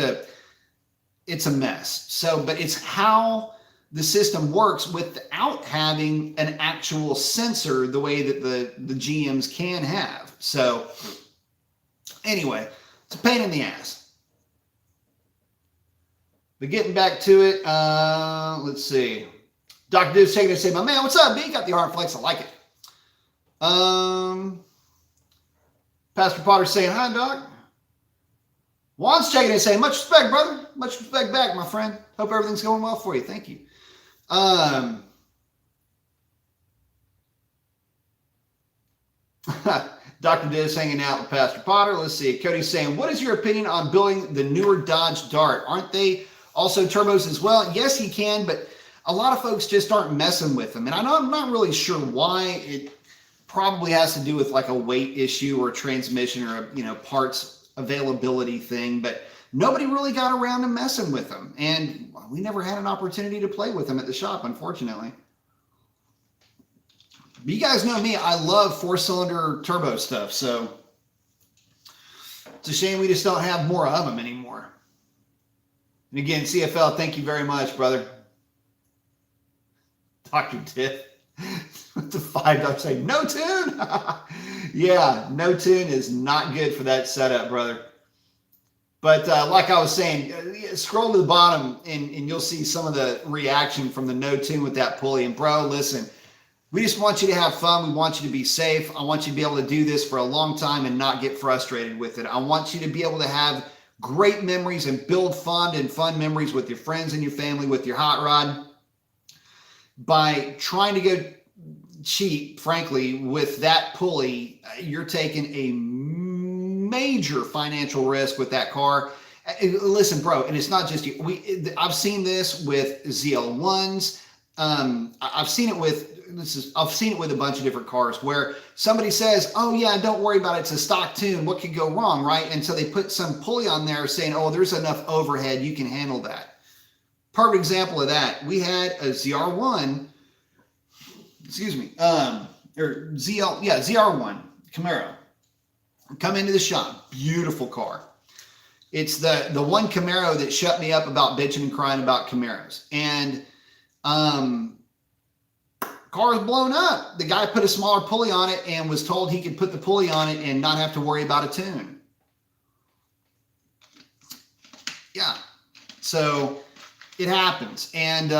it's a mess. So, but it's how the system works without having an actual sensor the way that the GMs can have. So anyway, it's a pain in the ass. But getting back to it, let's see. Dr. Dude's taking it and say, my man, what's up, B? Got the arm flex. I like it. Pastor Potter's saying, hi, Doc. Juan's checking it and saying, much respect, brother. Much respect back, my friend. Hope everything's going well for you. Thank you. Dr. Diz hanging out with Pastor Potter. Let's see. Cody's saying, what is your opinion on building the newer Dodge Dart? Aren't they also turbos as well? Yes, he can, but a lot of folks just aren't messing with them. And I'm not really sure why. It probably has to do with like a weight issue or a transmission or a, parts availability thing, but nobody really got around to messing with them. And we never had an opportunity to play with them at the shop, unfortunately. But you guys know me, I love 4-cylinder turbo stuff, so it's a shame we just don't have more of them anymore. And again, CFL, thank you very much, brother. Dr. Tiff, with the $5 say, no tune? Yeah, no tune is not good for that setup, brother. But like I was saying, scroll to the bottom and you'll see some of the reaction from the no tune with that pulley. And bro, listen, we just want you to have fun. We want you to be safe. I want you to be able to do this for a long time and not get frustrated with it. I want you to be able to have great memories and build fun memories with your friends and your family, with your hot rod. By trying to go cheap, frankly, with that pulley, you're taking a major financial risk with that car. Listen, bro, and it's not just you. I've seen this with ZL1s. I've seen it with a bunch of different cars where somebody says, oh yeah, don't worry about it. It's a stock tune. What could go wrong, right? And so they put some pulley on there saying, oh, there's enough overhead. You can handle that. Perfect example of that. We had a ZR1, ZR1 Camaro come into the shop. Beautiful car. It's the one Camaro that shut me up about bitching and crying about Camaros. And car was blown up. The guy put a smaller pulley on it and was told he could put the pulley on it and not have to worry about a tune. Yeah. So it happens. And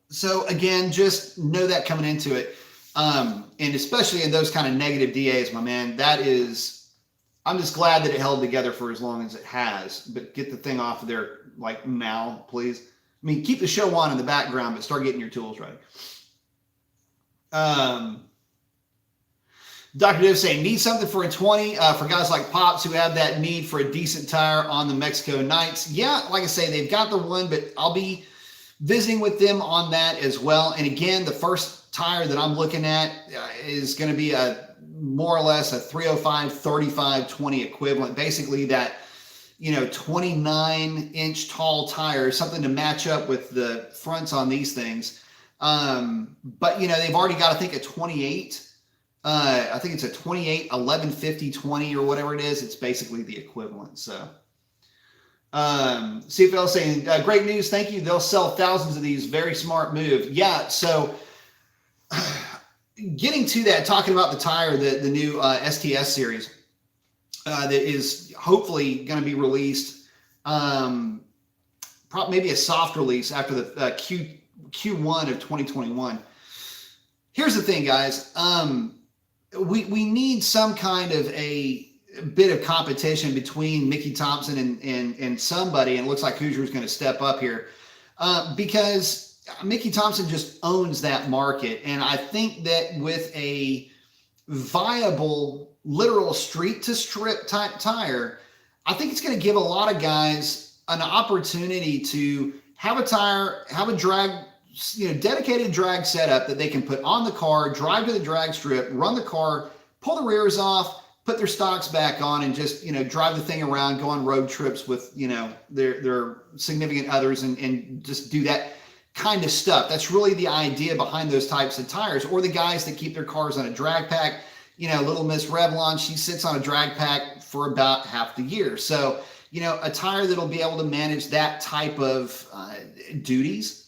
so again, just know that coming into it. And especially in those kind of negative DAs, my man, I'm just glad that it held together for as long as it has, but get the thing off of there like now, please. I mean, keep the show on in the background, but start getting your tools ready. Dr. Div saying, need something for a 20 for guys like Pops who have that need for a decent tire on the Mexico nights. Yeah, like I say, they've got the one, but I'll be visiting with them on that as well. And again, the first tire that I'm looking at is going to be more or less a 305 35 20 equivalent. Basically that, 29-inch tall tire, something to match up with the fronts on these things. But they've already got, I think, a 28. I think it's a 28 1150 20 or whatever it is. It's basically the equivalent. So CFL saying, great news, thank you. They'll sell thousands of these. Very smart move. Yeah. So getting to that, talking about the tire, the new STS series that is hopefully going to be released, maybe a soft release after the Q1 of 2021. Here's the thing, guys. we need some kind of a bit of competition between Mickey Thompson and somebody, and it looks like Hoosier is going to step up here because Mickey Thompson just owns that market. And I think that with a viable, literal street to strip type tire, I think it's going to give a lot of guys an opportunity to have a tire, have a drag, dedicated drag setup that they can put on the car, drive to the drag strip, run the car, pull the rears off, put their stocks back on, and just, drive the thing around, go on road trips with, their significant others and just do that kind of stuff. That's really the idea behind those types of tires. Or the guys that keep their cars on a drag pack. Little Miss Revlon, she sits on a drag pack for about half the year. So, a tire that'll be able to manage that type of duties,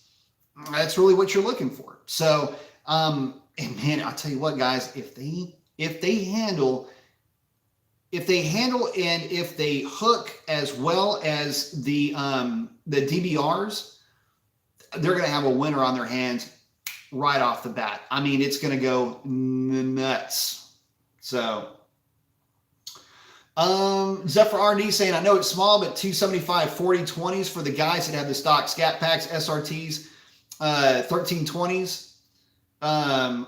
that's really what you're looking for. So, and man, I'll tell you what, guys, if they handle and if they hook as well as the DVRs, they're going to have a winner on their hands right off the bat. I mean, it's going to go nuts. So, Zephyr R&D saying, I know it's small, but 275 4020s for the guys that have the stock Scat Packs, SRTs, 1320s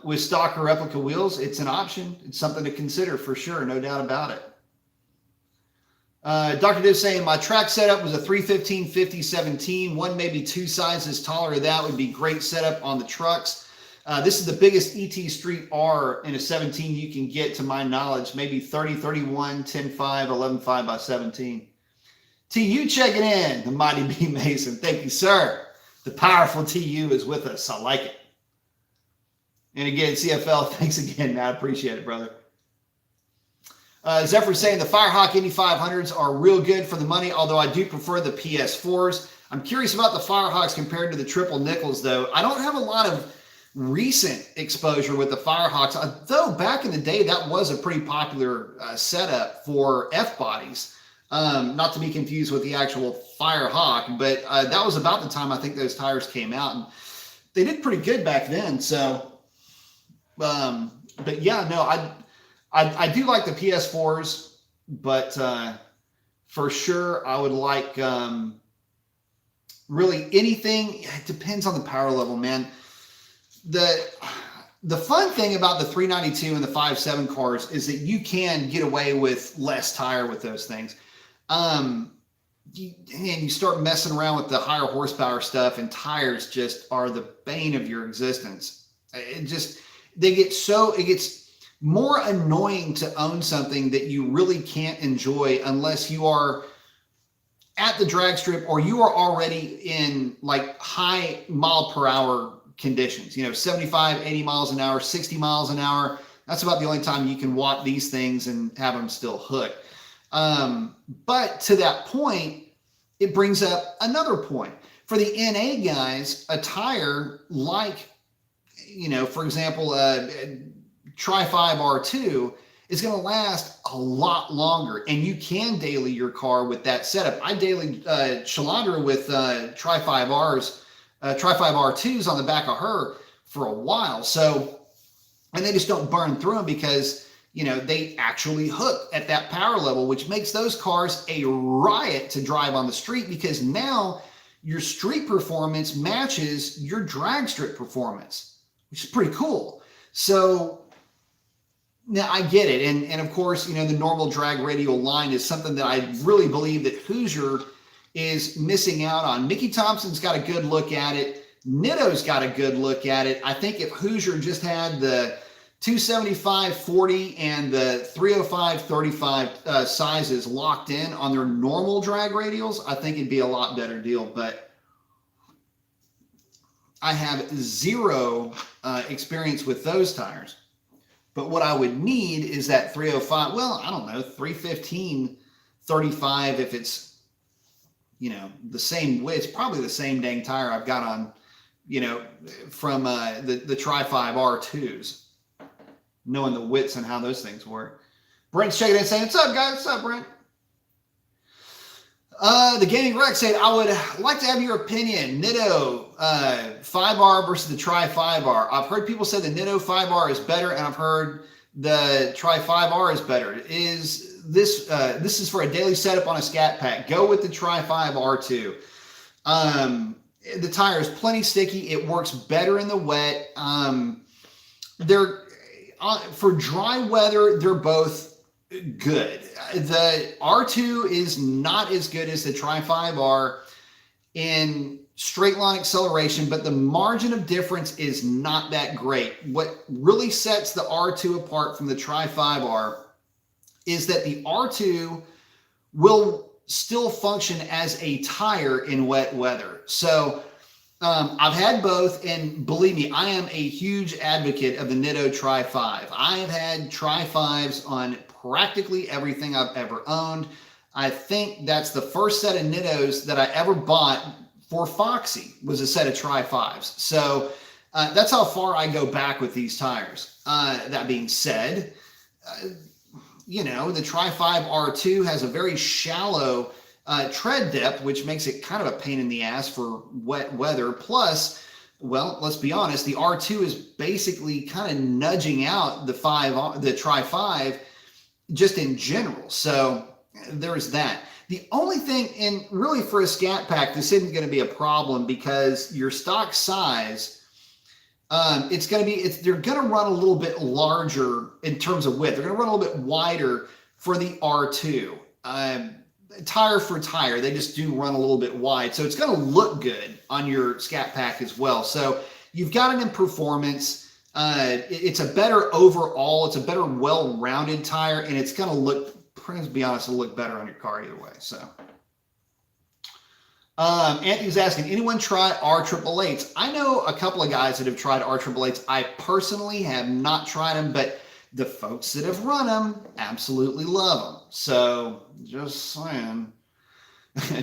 with stock or replica wheels. It's an option. It's something to consider for sure. No doubt about it. Dr. Div saying, my track setup was a 315 5017. One, maybe two sizes taller than that would be great setup on the trucks. This is the biggest ET Street R in a 17 you can get, to my knowledge. Maybe 30, 31, 10, 5, 11, 5 by 17. TU checking in, the mighty B Mason. Thank you, sir. The powerful TU is with us. I like it. And again, CFL, thanks again, man. I appreciate it, brother. Zephyr saying the Firehawk Indy 500s are real good for the money, although I do prefer the PS4s. I'm curious about the Firehawks compared to the triple nickels, though. I don't have a lot of recent exposure with the Firehawks, though back in the day, that was a pretty popular setup for F-bodies. Not to be confused with the actual Firehawk, but that was about the time I think those tires came out, and they did pretty good back then. So, but yeah, no, I do like the PS4s, but for sure I would like really anything. It depends on the power level, man. The fun thing about the 392 and the 5.7 cars is that you can get away with less tire with those things. You start messing around with the higher horsepower stuff, and tires just are the bane of your existence. It gets more annoying to own something that you really can't enjoy unless you are at the drag strip or you are already in like high mile per hour conditions, 75, 80 miles an hour, 60 miles an hour. That's about the only time you can walk these things and have them still hooked. But to that point, it brings up another point. For the NA guys, a tire like, for example, Tri-5 R2 is going to last a lot longer, and you can daily your car with that setup. I daily Shalandra with Tri-5 R2s on the back of her for a while. So, and they just don't burn through them because, they actually hook at that power level, which makes those cars a riot to drive on the street because now your street performance matches your drag strip performance, which is pretty cool. So now I get it. And of course, the normal drag radial line is something that I really believe that Hoosier is missing out on. Mickey Thompson's got a good look at it. Nitto's got a good look at it. I think if Hoosier just had the 275 40 and the 305 35 sizes locked in on their normal drag radials, I think it'd be a lot better deal. But I have zero experience with those tires. But what I would need is that 305, well, I don't know, 315 35 if it's, the same width. It's probably the same dang tire I've got on, from the Tri-5 R2s, knowing the widths and how those things work. Brent's checking in saying, what's up, guys? What's up, Brent? The Gaming Rex said, I would like to have your opinion. Nitto 5R versus the Tri-5R. I've heard people say the Nitto 5R is better, and I've heard the Tri-5R is better. This is for a daily setup on a Scat Pack. Go with the Tri-5R2. The tire is plenty sticky. It works better in the wet. They're for dry weather, they're both good. The R2 is not as good as the Tri-5R in straight line acceleration, but the margin of difference is not that great. What really sets the R2 apart from the Tri-5R is that the R2 will still function as a tire in wet weather. So I've had both, and believe me, I am a huge advocate of the Nitto Tri-5. I have had Tri-5s on practically everything I've ever owned. I think that's the first set of Nittos that I ever bought for Foxy was a set of Tri-5s. So that's how far I go back with these tires. That being said, you know, the Tri-5 R2 has a very shallow tread depth, which makes it kind of a pain in the ass for wet weather. Plus, well, let's be honest, the R2 is basically kind of nudging out the Tri-5 just in general. So there's that. The only thing, and really for a Scat Pack, this isn't going to be a problem because your stock size, they're going to run a little bit larger in terms of width. They're going to run a little bit wider for the R2. Tire for tire, they just do run a little bit wide. So it's going to look good on your Scat Pack as well. So you've got it in performance. It's a better overall, it's a better well-rounded tire, and it's going to look, to be honest, it'll look better on your car either way. So Anthony's asking, anyone try R888s? I know a couple of guys that have tried R888s. I personally have not tried them, but the folks that have run them absolutely love them. So just saying.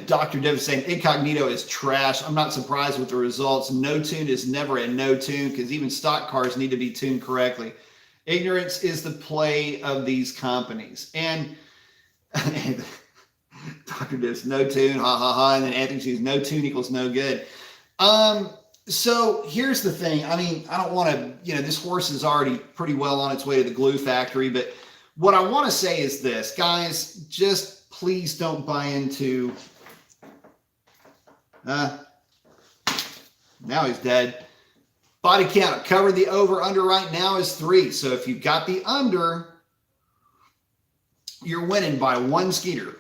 Dr. Dev is saying Incognito is trash. I'm not surprised with the results. No tune is never a no tune because even stock cars need to be tuned correctly. Ignorance is the play of these companies. And Dr. Dev, no tune, ha ha ha. And then Anthony says no tune equals no good. So here's the thing. I mean, I don't want to, you know, this horse is already pretty well on its way to the glue factory, but what I want to say is this, guys, just please don't buy into, now he's dead. Body count, cover the over under right now is 3. So if you've got the under, you're winning by 1 Skeeter.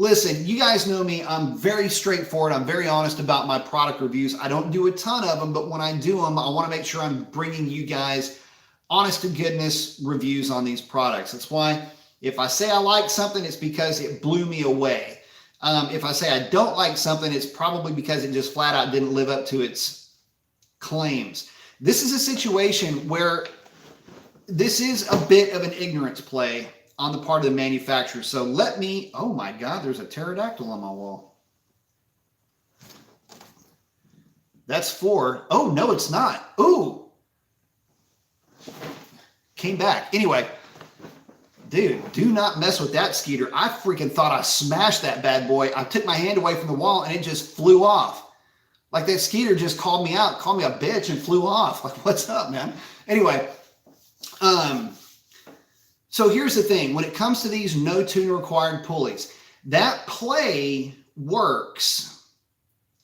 Listen, you guys know me. I'm very straightforward. I'm very honest about my product reviews. I don't do a ton of them, but when I do them, I want to make sure I'm bringing you guys honest to goodness reviews on these products. That's why if I say I like something, it's because it blew me away. If I say I don't like something, it's probably because it just flat out didn't live up to its claims. This is a situation where this is a bit of an ignorance play on the part of the manufacturer. So let me, oh my God, there's a pterodactyl on my wall. That's 4. Oh, no, it's not. Ooh. Came back. Anyway, dude, do not mess with that Skeeter. I freaking thought I smashed that bad boy. I took my hand away from the wall and it just flew off. Like that Skeeter just called me out, called me a bitch and flew off. Like, what's up, man? Anyway, so here's the thing. When it comes to these no tune required pulleys, that play works,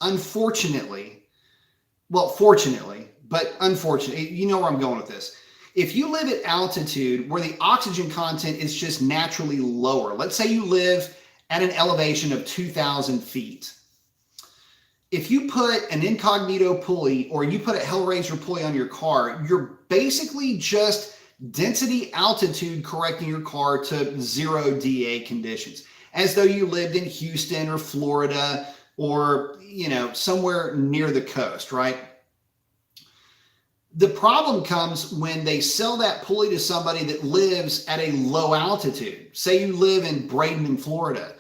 unfortunately. Well, fortunately, but unfortunately, you know where I'm going with this. If you live at altitude where the oxygen content is just naturally lower, let's say you live at an elevation of 2,000 feet. If you put an Incognito pulley or you put a Hellraiser pulley on your car, you're basically just density altitude correcting your car to 0 DA conditions, as though you lived in Houston or Florida or, you know, somewhere near the coast, right? The problem comes when they sell that pulley to somebody that lives at a low altitude. Say you live in Bradenton, Florida,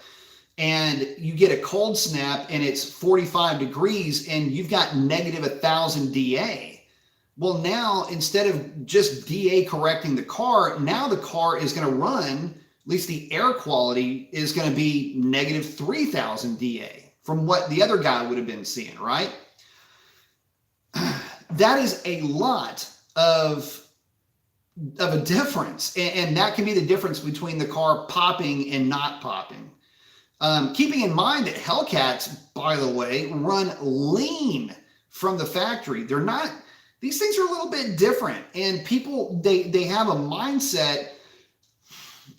and you get a cold snap and it's 45 degrees and you've got negative 1,000 DA. Well, now instead of just DA correcting the car, now the car is going to run, at least the air quality is going to be negative 3,000 DA from what the other guy would have been seeing, right? That is a lot of a difference, and that can be the difference between the car popping and not popping. Keeping in mind that Hellcats, by the way, run lean from the factory. They're not, these things are a little bit different, and people, they have a mindset,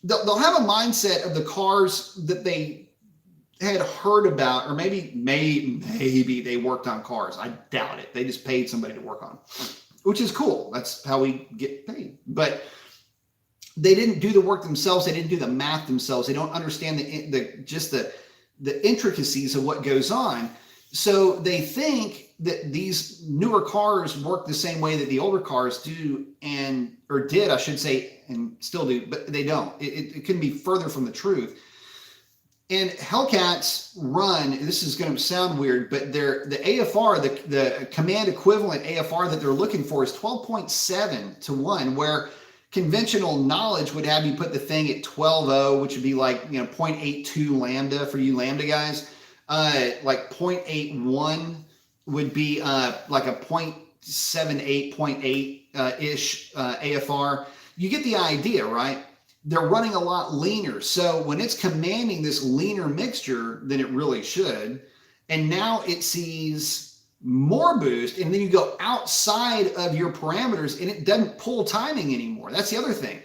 they'll have a mindset of the cars that they had heard about, or maybe they worked on cars. I doubt it. They just paid somebody to work on, which is cool. That's how we get paid. But they didn't do the work themselves. They didn't do the math themselves. They don't understand the intricacies of what goes on. So they think that these newer cars work the same way that the older cars do, or did, I should say, and still do, but they don't. It couldn't be further from the truth. And Hellcats run, this is going to sound weird, but the AFR, the command equivalent AFR that they're looking for is 12.7 to 1, where conventional knowledge would have you put the thing at 12.0, which would be like, 0.82 lambda for you lambda guys. Like 0.81 would be like a 0.78, 0.8 ish AFR. You get the idea, right? They're running a lot leaner. So when it's commanding this leaner mixture than it really should, and now it sees more boost, and then you go outside of your parameters and it doesn't pull timing anymore. That's the other thing.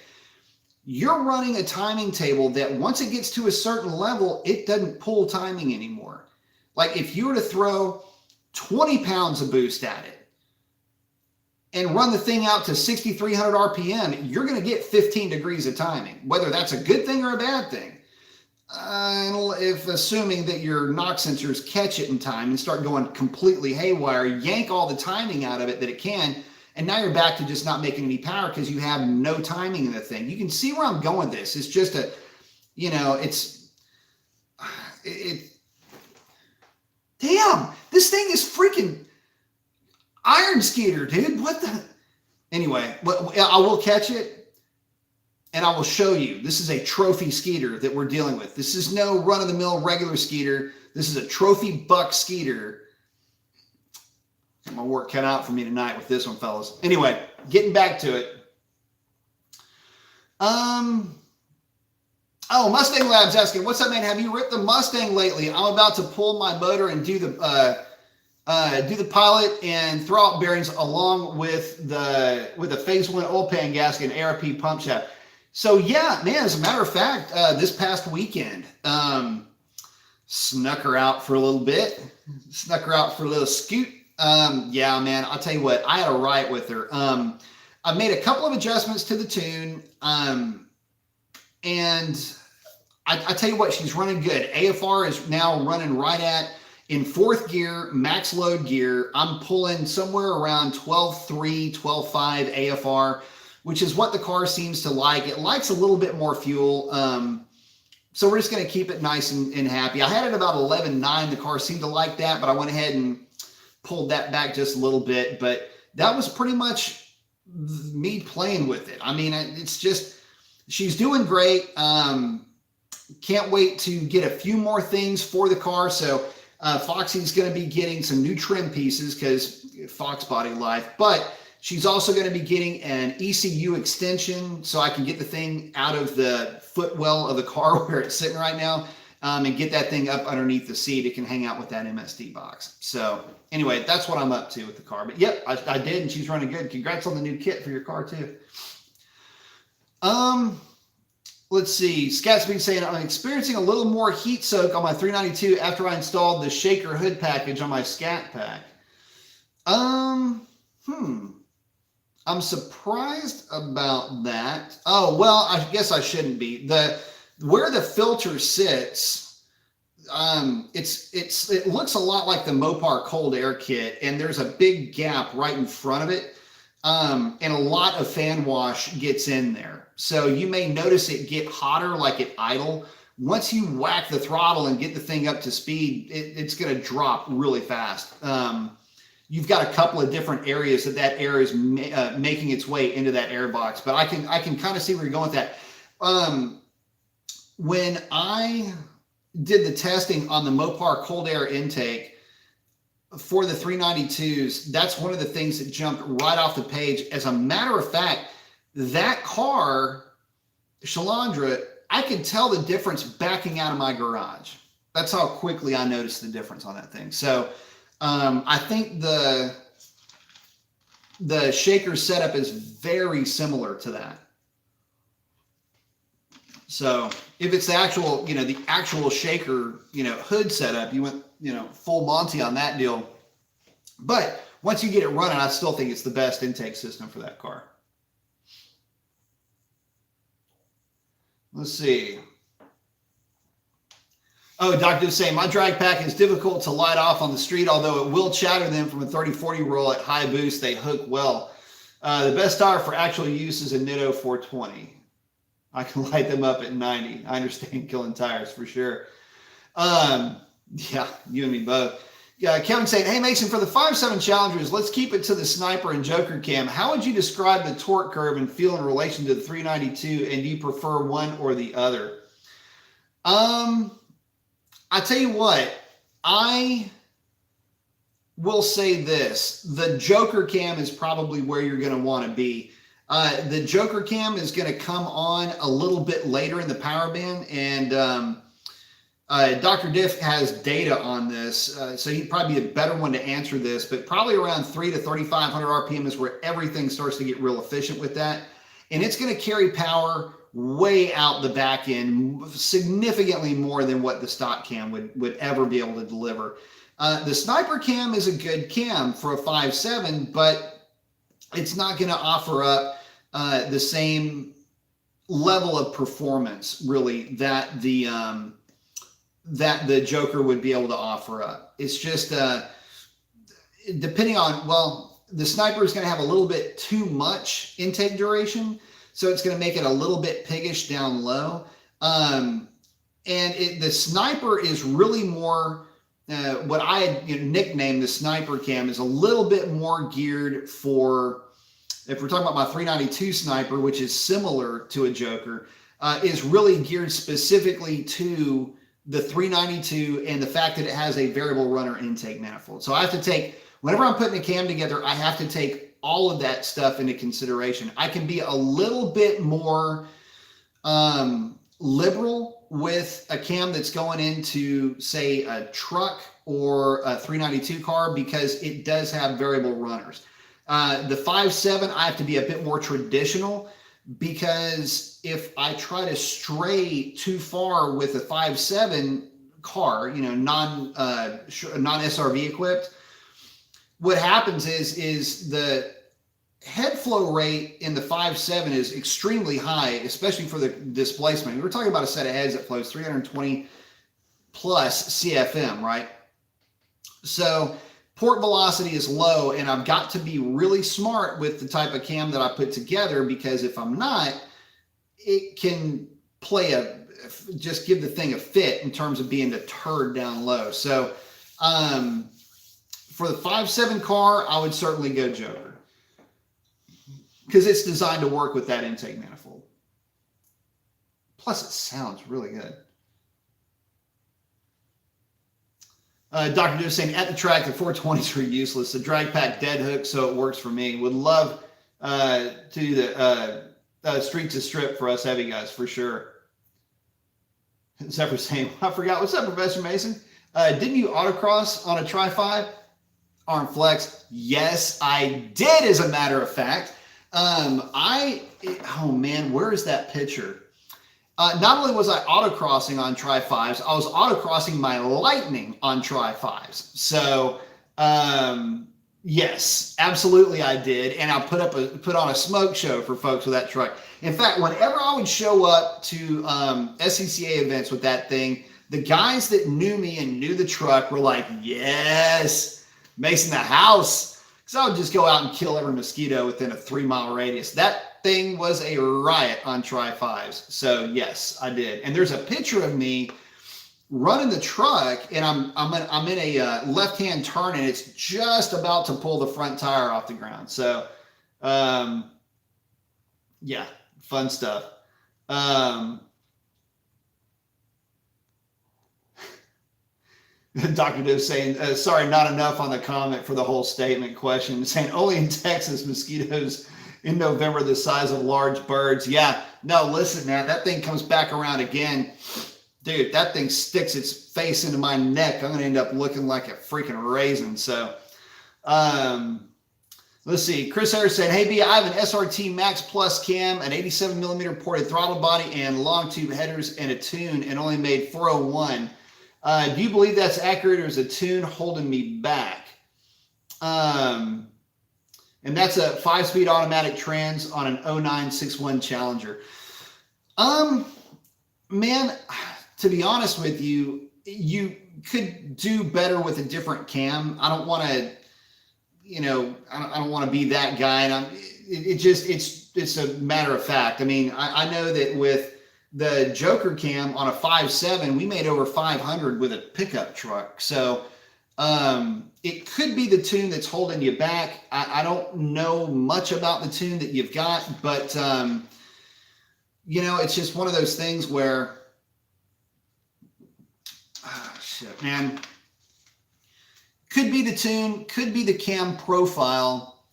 You're running a timing table that once it gets to a certain level, it doesn't pull timing anymore. Like if you were to throw 20 pounds of boost at it and run the thing out to 6,300 RPM, you're going to get 15 degrees of timing, whether that's a good thing or a bad thing. If assuming that your knock sensors catch it in time and start going completely haywire, yank all the timing out of it that it can, and now you're back to just not making any power because you have no timing in the thing. You can see where I'm going with this. It's just damn, this thing is freaking iron skater, dude. What the? Anyway, I will catch it and I will show you. This is a trophy skeeter that we're dealing with. This is no run-of-the-mill regular skeeter. This is a trophy buck skeeter. Got my work cut out for me tonight with this one, fellas. Anyway, getting back to it. Oh, Mustang Labs asking, what's up, man? Have you ripped the Mustang lately? I'm about to pull my motor and do the pilot and throw out bearings along with the phase 1 oil pan gasket and ARP pump shaft. So yeah, man, as a matter of fact, this past weekend, snuck her out for a little bit, snuck her out for a little scoot. Yeah, man, I'll tell you what, I had a riot with her. I made a couple of adjustments to the tune, and I tell you what, she's running good. AFR is now running right at, in 4th gear, max load gear, I'm pulling somewhere around 12.3, 12.5 AFR, which is what the car seems to like. It likes a little bit more fuel. So we're just going to keep it nice and happy. I had it about 11.9. The car seemed to like that, but I went ahead and pulled that back just a little bit. But that was pretty much me playing with it. I mean, it's just, she's doing great. Can't wait to get a few more things for the car. So Foxy's going to be getting some new trim pieces because Fox body life, but she's also going to be getting an ECU extension so I can get the thing out of the footwell of the car where it's sitting right now, and get that thing up underneath the seat. It can hang out with that MSD box. So anyway, that's what I'm up to with the car. But yep, I did, and she's running good. Congrats on the new kit for your car too. Let's see. Scat's been saying, I'm experiencing a little more heat soak on my 392 after I installed the shaker hood package on my Scat Pack. I'm surprised about that. Oh, well, I guess I shouldn't be. Where the filter sits, it looks a lot like the Mopar cold air kit, and there's a big gap right in front of it. And a lot of fan wash gets in there. So you may notice it get hotter like it idle. Once you whack the throttle and get the thing up to speed, it's going to drop really fast. You've got a couple of different areas that air is making its way into that air box, but I can kind of see where you're going with that. When I did the testing on the Mopar cold air intake, for the 392s, that's one of the things that jumped right off the page. As a matter of fact, that car, Shalandra, I could tell the difference backing out of my garage. That's how quickly I noticed the difference on that thing. So I think the shaker setup is very similar to that. So if it's the actual, the actual shaker, hood setup, you went, full Monty on that deal. But once you get it running, I still think it's the best intake system for that car. Let's see. Oh, Dr. is saying, my drag pack is difficult to light off on the street, although it will chatter them from a 30-40 roll at high boost. They hook well. The best tire for actual use is a Nitto 420. I can light them up at 90. I understand killing tires for sure. Yeah, you and me both. Yeah, Kevin saying, hey, Mason, for the 5.7 Challengers, let's keep it to the Sniper and Joker cam. How would you describe the torque curve and feel in relation to the 392, and do you prefer one or the other? I tell you what, I will say this. The Joker cam is probably where you're going to want to be. The Joker cam is going to come on a little bit later in the power band, and Dr. Diff has data on this, so he'd probably be a better one to answer this, but probably around 3 to 3,500 RPM is where everything starts to get real efficient with that. And it's going to carry power way out the back end, significantly more than what the stock cam would ever be able to deliver. The Sniper cam is a good cam for a 5.7, but it's not going to offer up the same level of performance, really, that the Joker would be able to offer up. It's just depending on, well, the Sniper is going to have a little bit too much intake duration, so it's going to make it a little bit piggish down low. And the Sniper is really more, what I had nicknamed the Sniper cam is a little bit more geared for, if we're talking about my 392 Sniper, which is similar to a Joker, is really geared specifically to the 392 and the fact that it has a variable runner intake manifold. So I have to take, whenever I'm putting a cam together, I have to take all of that stuff into consideration. I can be a little bit more liberal with a cam that's going into, say, a truck or a 392 car because it does have variable runners. The 5.7, I have to be a bit more traditional, because if I try to stray too far with a 5.7 car, non-SRV equipped, what happens is the head flow rate in the 5.7 is extremely high, especially for the displacement. We're talking about a set of heads that flows 320 plus CFM, right? So port velocity is low, and I've got to be really smart with the type of cam that I put together, because if I'm not, it can just give the thing a fit in terms of being deterred down low. So for the 5.7 car, I would certainly go Joker, because it's designed to work with that intake manifold. Plus, it sounds really good. Dr. Dew saying, at the track, the 420s are useless. The drag pack dead hook, so it works for me. Would love to do the street to strip for us heavy guys, for sure. Zephyr saying, I forgot. What's up, Professor Mason? Didn't you autocross on a Tri-5? Arm flex? Yes, I did, as a matter of fact. Oh man, where is that picture? Not only was I autocrossing on Tri-5s, I was autocrossing my Lightning on Tri-5s. So, yes, absolutely I did. And I put on a smoke show for folks with that truck. In fact, whenever I would show up to SCCA events with that thing, the guys that knew me and knew the truck were like, yes, Mason the house. Because I would just go out and kill every mosquito within a 3-mile radius. That thing was a riot on Tri-5s. So yes, I did. And there's a picture of me running the truck, and I'm in a left-hand turn, and it's just about to pull the front tire off the ground. So yeah, fun stuff. Dr. Div saying, sorry, not enough on the comment for the whole statement question. Saying only in Texas, mosquitoes in November the size of large birds. Yeah, no, listen, man, that thing comes back around again. Dude, that thing sticks its face into my neck. I'm going to end up looking like a freaking raisin. So, let's see. Chris Harris said, hey, B, I have an SRT Max Plus cam, an 87 millimeter ported throttle body, and long tube headers and a tune, and only made 401. Do you believe that's accurate, or is a tune holding me back? And that's a 5-speed automatic trans on an 0961 Challenger. Man, to be honest with you, you could do better with a different cam. I don't want to, I don't want to be that guy. And it's a matter of fact. I mean, I know that with the Joker cam on a 5.7, we made over 500 with a pickup truck. So it could be the tune that's holding you back. I don't know much about the tune that you've got, but it's just one of those things where, shit, man, could be the tune, could be the cam profile.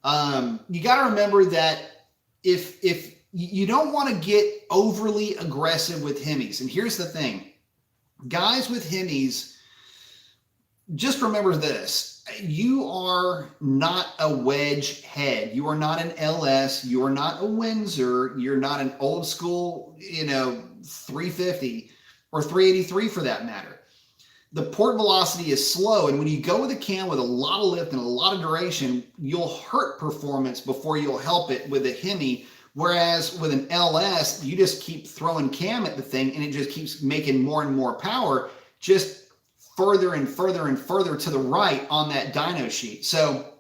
You got to remember that if you don't want to get overly aggressive with Hemis. And here's the thing, guys with Hemis, just remember this. You are not a wedge head. You are not an LS. You are not a Windsor. You're not an old school, 350 or 383 for that matter. The port velocity is slow. And when you go with a cam with a lot of lift and a lot of duration, you'll hurt performance before you'll help it with a Hemi. Whereas with an LS, you just keep throwing cam at the thing and it just keeps making more and more power, just further and further and further to the right on that dyno sheet. So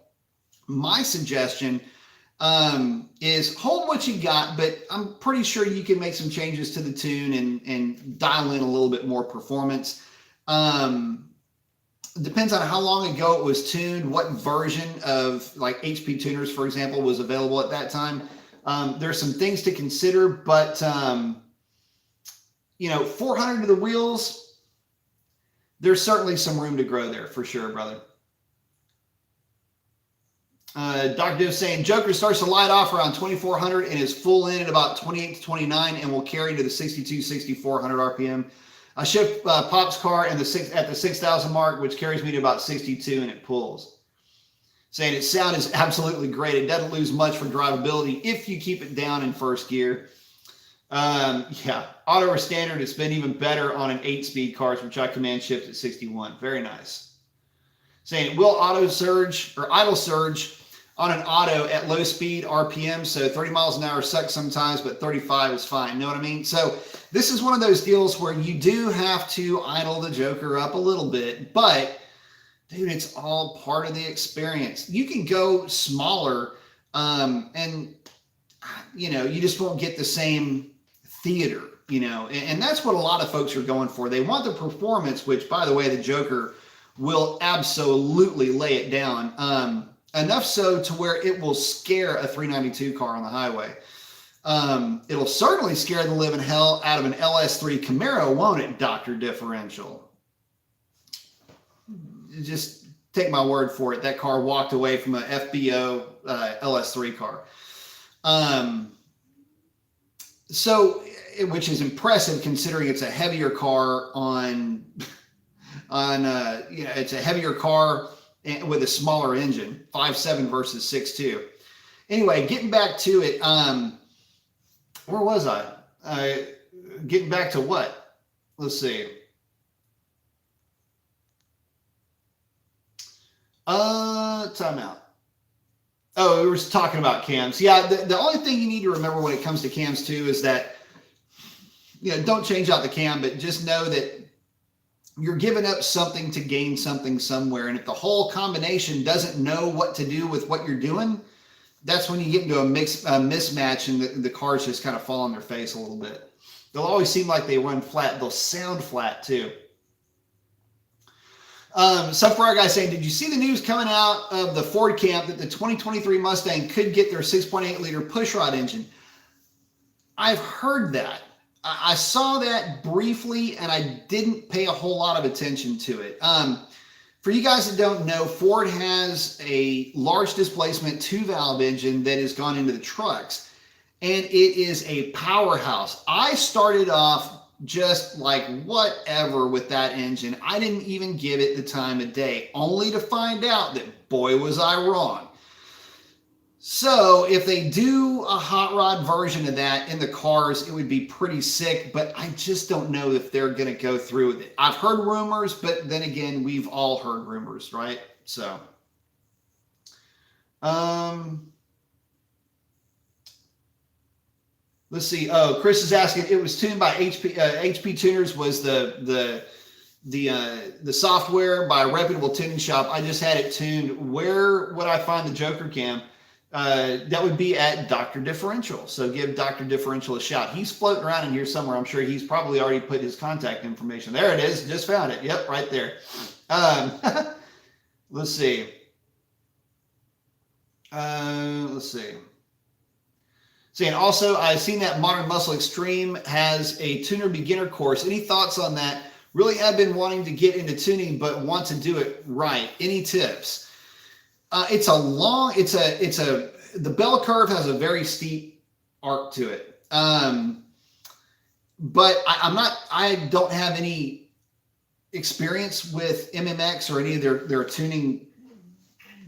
my suggestion is hold what you got, but I'm pretty sure you can make some changes to the tune and dial in a little bit more performance. Depends on how long ago it was tuned, what version of like HP tuners, for example, was available at that time. There's some things to consider, but 400 to the wheels, there's certainly some room to grow there for sure, brother. Dr. Div saying Joker starts to light off around 2,400 and is full in at about 28 to 29 and will carry to the 62, 6,400 RPM. I ship Pop's car at the 6,000 mark, which carries me to about 62 and it pulls. Saying its sound is absolutely great. It doesn't lose much for drivability if you keep it down in first gear. Yeah, auto or standard, it's been even better on an 8-speed car, which I command shift at 61. Very nice. Saying will auto surge or idle surge on an auto at low speed RPM. So 30 miles an hour sucks sometimes, but 35 is fine. Know what I mean? So this is one of those deals where you do have to idle the Joker up a little bit, but dude, it's all part of the experience. You can go smaller and you just won't get the same theater, and that's what a lot of folks are going for. They want the performance, which by the way, the Joker will absolutely lay it down. Enough so to where it will scare a 392 car on the highway. It'll certainly scare the living hell out of an LS3 Camaro, won't it, Dr. Differential? Just take my word for it. That car walked away from a FBO LS3 car. Which is impressive considering it's a heavier car it's a heavier car with a smaller engine, 5.7 versus 6.2. Anyway, getting back to it, where was I? Getting back to what? Let's see. Time out. Oh, we were talking about cams. Yeah, the only thing you need to remember when it comes to cams too is that, don't change out the cam, but just know that you're giving up something to gain something somewhere. And if the whole combination doesn't know what to do with what you're doing, that's when you get into a mismatch and the cars just kind of fall on their face a little bit. They'll always seem like they run flat. They'll sound flat too. Some for our guy saying, did you see the news coming out of the Ford camp that the 2023 Mustang could get their 6.8 liter pushrod engine? I've heard that. I saw that briefly, and I didn't pay a whole lot of attention to it. For you guys that don't know, Ford has a large displacement 2-valve engine that has gone into the trucks, and it is a powerhouse. I started off just like whatever with that engine. I didn't even give it the time of day, only to find out that boy was I wrong. So if they do a hot rod version of that in the cars, it would be pretty sick, but I just don't know if they're going to go through with it. I've heard rumors, but then again, we've all heard rumors, right? So, let's see. Oh, Chris is asking, it was tuned by HP Tuners, was the software by a reputable tuning shop. I just had it tuned. Where would I find the Joker cam? That would be at Dr. Differential. So give Dr. Differential a shout. He's floating around in here somewhere. I'm sure he's probably already put his contact information. There it is. Just found it. Yep, right there. Let's see. Let's see. See, and also I've seen that Modern Muscle Extreme has a tuner beginner course. Any thoughts on that? Really have been wanting to get into tuning, but want to do it right. Any tips? The bell curve has a very steep arc to it. But I don't have any experience with MMX or any of their tuning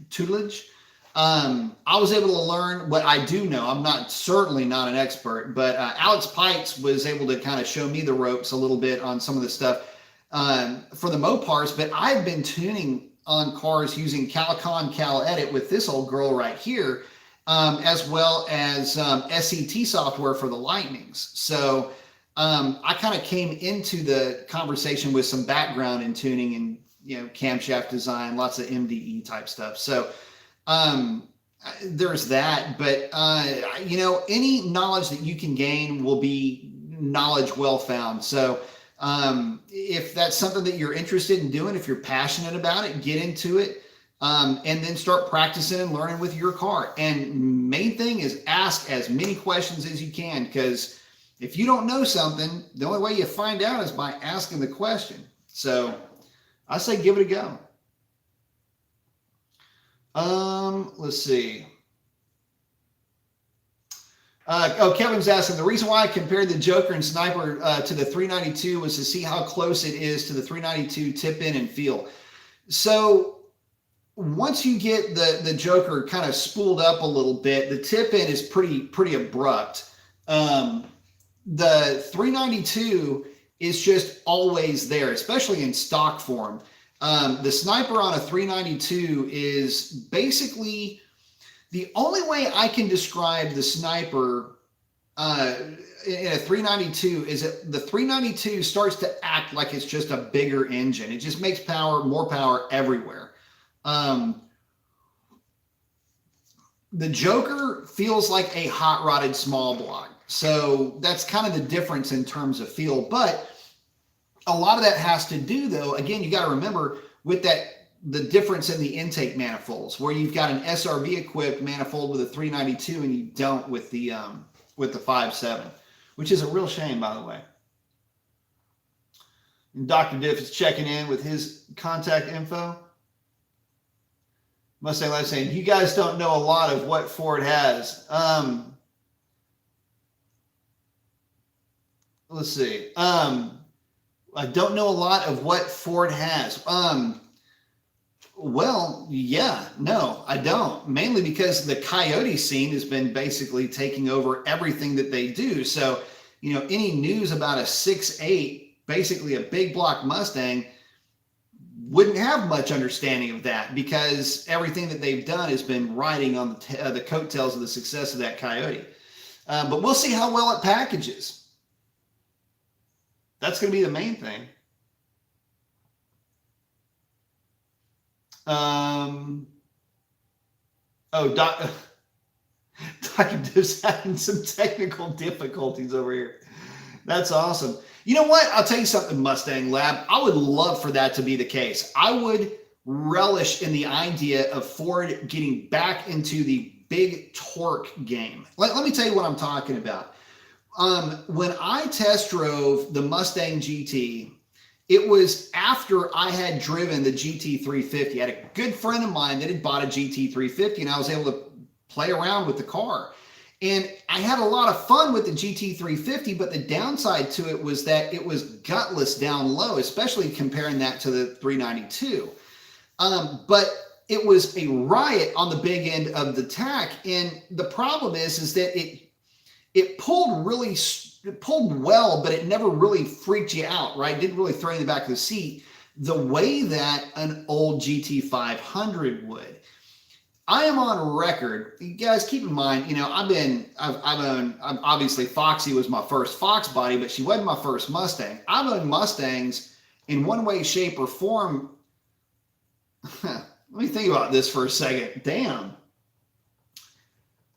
tutelage. I was able to learn what I do know. I'm certainly not an expert, but Alex Pites was able to kind of show me the ropes a little bit on some of the stuff for the Mopars, but I've been tuning on cars using Calicon Cal Edit with this old girl right here, as well as SET software for the Lightnings. So I kind of came into the conversation with some background in tuning and camshaft design, lots of MDE type stuff. So there's that, but any knowledge that you can gain will be knowledge well found. So if that's something that you're interested in doing, if you're passionate about it, get into it, and then start practicing and learning with your car. And main thing is ask as many questions as you can, because if you don't know something, the only way you find out is by asking the question. So I say give it a go. Let's see. Kevin's asking, the reason why I compared the Joker and Sniper to the 392 was to see how close it is to the 392 tip in and feel. So once you get the Joker kind of spooled up a little bit, the tip in is pretty abrupt. The 392 is just always there, especially in stock form. The Sniper on a 392 is basically the only way I can describe the Sniper in a 392 is that the 392 starts to act like it's just a bigger engine. It just makes more power everywhere. The Joker feels like a hot rodded small block. So that's kind of the difference in terms of feel. But a lot of that has to do, though, again, you got to remember with the difference in the intake manifolds, where you've got an SRV equipped manifold with a 392 and you don't with the 5.7, which is a real shame, by the way. And Dr. Diff is checking in with his contact info. Mustang Life saying, you guys don't know a lot of what Ford has. Let's see. I don't know a lot of what Ford has. Well, yeah, no, I don't. Mainly because the Coyote scene has been basically taking over everything that they do. So, any news about a 6.8, basically a big block Mustang, wouldn't have much understanding of that, because everything that they've done has been riding on the coattails of the success of that Coyote. But we'll see how well it packages. That's going to be the main thing. Dr. Div's having some technical difficulties over here. That's awesome. You know what? I'll tell you something, Mustang Lab. I would love for that to be the case. I would relish in the idea of Ford getting back into the big torque game. Let me tell you what I'm talking about. When I test drove the Mustang GT, it was after I had driven the GT 350. I had a good friend of mine that had bought a GT 350, and I was able to play around with the car. And I had a lot of fun with the GT 350, but the downside to it was that it was gutless down low, especially comparing that to the 392. But it was a riot on the big end of the tack. And the problem is that it pulled well, but it never really freaked you out, right? It didn't really throw you in the back of the seat the way that an old GT 500 would. I am on record. You guys keep in mind, you know, obviously Foxy was my first Fox body, but she wasn't my first Mustang. I've owned Mustangs in one way, shape, or form. Let me think about this for a second. Damn.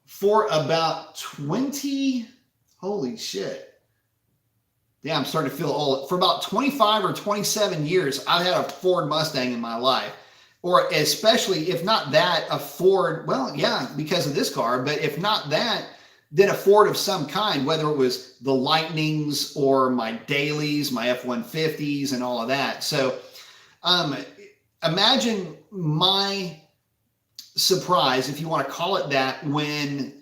For about 20, holy shit. Yeah, I'm starting to feel old. For about 25 or 27 years, I've had a Ford Mustang in my life. Or especially, if not that, a Ford, well, yeah, because of this car, but if not that, then a Ford of some kind, whether it was the Lightnings or my dailies, my F-150s and all of that. So imagine my surprise, if you want to call it that, when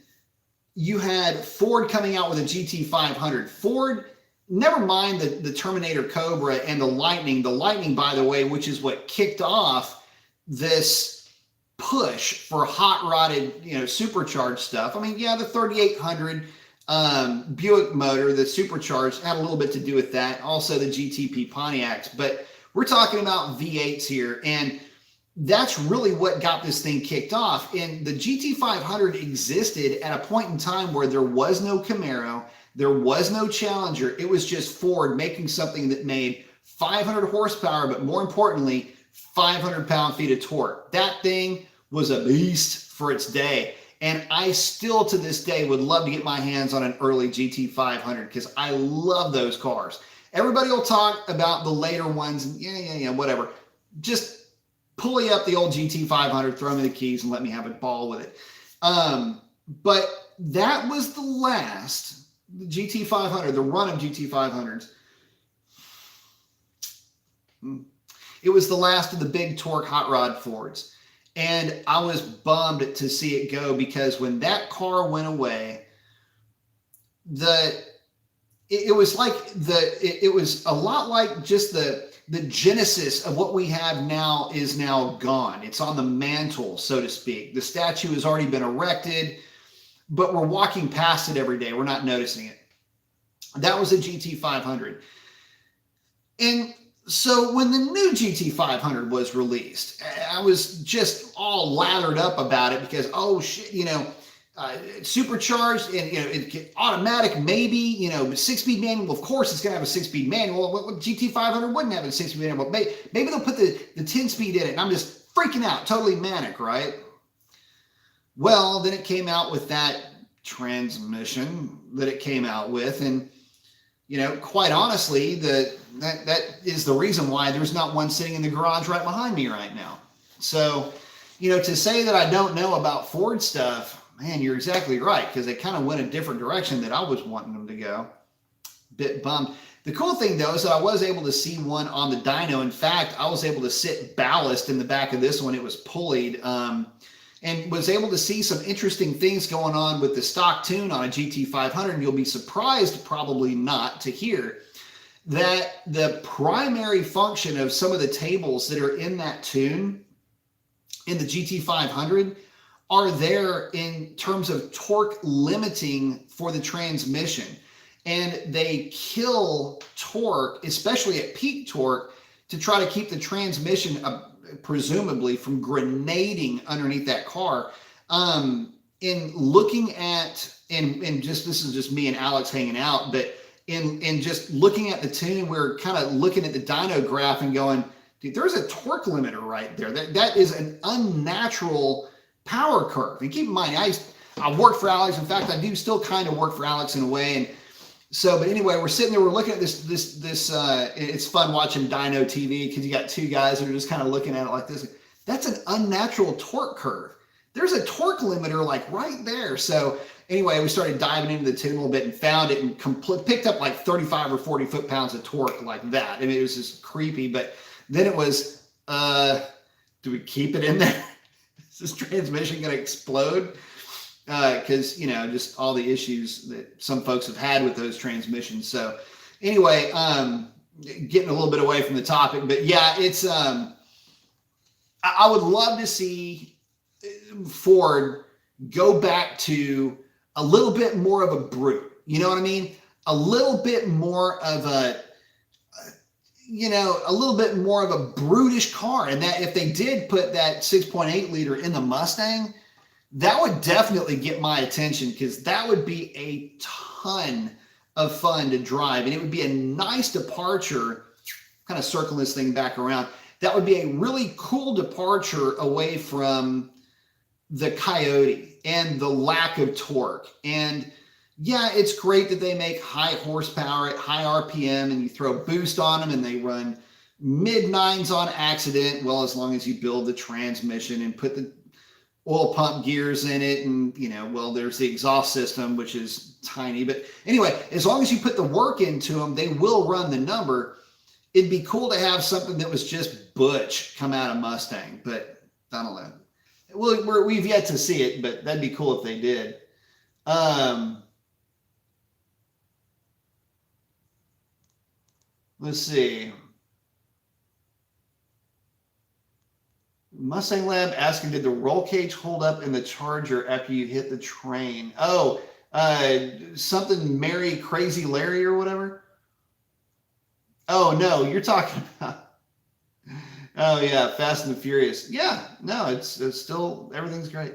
you had Ford coming out with a GT 500. Ford, never mind the Terminator Cobra and the Lightning. The Lightning, by the way, which is what kicked off this push for hot-rodded, you know, supercharged stuff. I mean, yeah, the 3800 Buick motor, the supercharged, had a little bit to do with that. Also the GTP Pontiacs, but we're talking about V8s here, and that's really what got this thing kicked off. And the GT 500 existed at a point in time where there was no Camaro, there was no Challenger. It was just Ford making something that made 500 horsepower, but more importantly, 500 pound-feet of torque. That thing was a beast for its day. And I still, to this day, would love to get my hands on an early GT 500 because I love those cars. Everybody will talk about the later ones, and yeah, whatever. Just pulley up the old GT 500, throw me the keys, and let me have a ball with it. But that was the last, the GT 500, the run of GT 500s. It was the last of the big torque hot rod Fords. And I was bummed to see it go because when that car went away, it was a lot like just the genesis of what we have now is now gone. It's on the mantle, so to speak. The statue has already been erected, but we're walking past it every day. We're not noticing it. That was a GT 500. And so when the new GT 500 was released, I was just all lathered up about it because, oh shit, you know, supercharged and, you know, it automatic, maybe, you know, 6-speed manual. Of course, it's going to have a 6-speed manual. What GT 500 wouldn't have a 6-speed manual. Maybe they'll put the 10-speed in it. And I'm just freaking out, totally manic, right? Well, then it came out with that transmission that it came out with, and you know, quite honestly, that is the reason why there's not one sitting in the garage right behind me right now. So, you know, to say that I don't know about Ford stuff, man, you're exactly right, because they kind of went a different direction that I was wanting them to go. Bit bummed. The cool thing, though, is that I was able to see one on the dyno. In fact, I was able to sit ballast in the back of this one. It was pulleyed, and was able to see some interesting things going on with the stock tune on a GT 500. And you'll be surprised, probably not, to hear that the primary function of some of the tables that are in that tune in the GT 500 are there in terms of torque limiting for the transmission. And they kill torque, especially at peak torque, to try to keep the transmission presumably from grenading underneath that car. In looking at, and just, this is just me and Alex hanging out, but in just looking at the tune, we're kind of looking at the dyno graph and going, dude, there's a torque limiter right there. That is an unnatural power curve. And keep in mind, I worked for Alex. In fact, I do still kind of work for Alex in a way. And so, but anyway, we're sitting there, we're looking at this, it's fun watching dyno TV because you got two guys that are just kind of looking at it like this. That's an unnatural torque curve. There's a torque limiter like right there. So anyway, we started diving into the tin a little bit and found it and picked up like 35 or 40 foot-pounds of torque like that. I mean, it was just creepy. But then it was, do we keep it in there? Is this transmission going to explode? Because, you know, just all the issues that some folks have had with those transmissions. So anyway, getting a little bit away from the topic, but yeah, it's, I would love to see Ford go back to a little bit more of a brute. You know what I mean? A little bit more of a, you know, a little bit more of a brutish car. And that if they did put that 6.8 liter in the Mustang, that would definitely get my attention, because that would be a ton of fun to drive. And it would be a nice departure, kind of circling this thing back around. That would be a really cool departure away from the Coyote and the lack of torque. And yeah, it's great that they make high horsepower at high RPM and you throw boost on them and they run mid-nines on accident. Well, as long as you build the transmission and put the oil pump gears in it, and, you know, well, there's the exhaust system, which is tiny. But anyway, as long as you put the work into them, they will run the number. It'd be cool to have something that was just butch come out of Mustang, but I don't know. Well, we've yet to see it, but that'd be cool if they did. Let's see. Mustang Lab asking, did the roll cage hold up in the Charger after you hit the train? Oh, something Mary Crazy Larry or whatever? Oh, no, you're talking about... Oh, yeah, Fast and the Furious. Yeah, no, it's still, everything's great.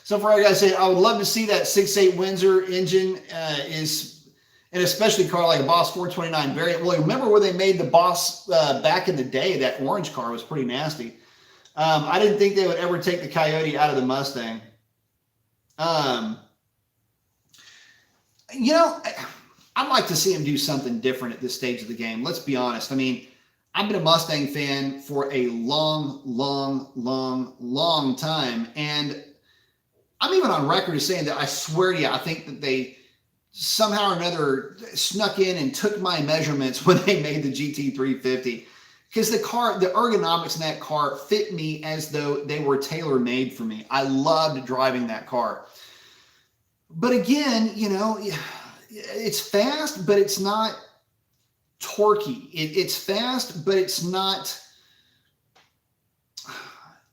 So for I gotta say, I would love to see that 6.8 Windsor engine is, and especially a car like a Boss 429 variant. Well, remember where they made the Boss back in the day? That orange car was pretty nasty. I didn't think they would ever take the Coyote out of the Mustang. You know, I'd like to see him do something different at this stage of the game. Let's be honest. I mean, I've been a Mustang fan for a long time. And I'm even on record as saying that I swear to you, I think that they somehow or another snuck in and took my measurements when they made the GT350. Because the car, the ergonomics in that car fit me as though they were tailor-made for me. I loved driving that car. But again, you know, it's fast, but it's not torquey. It's fast, but it's not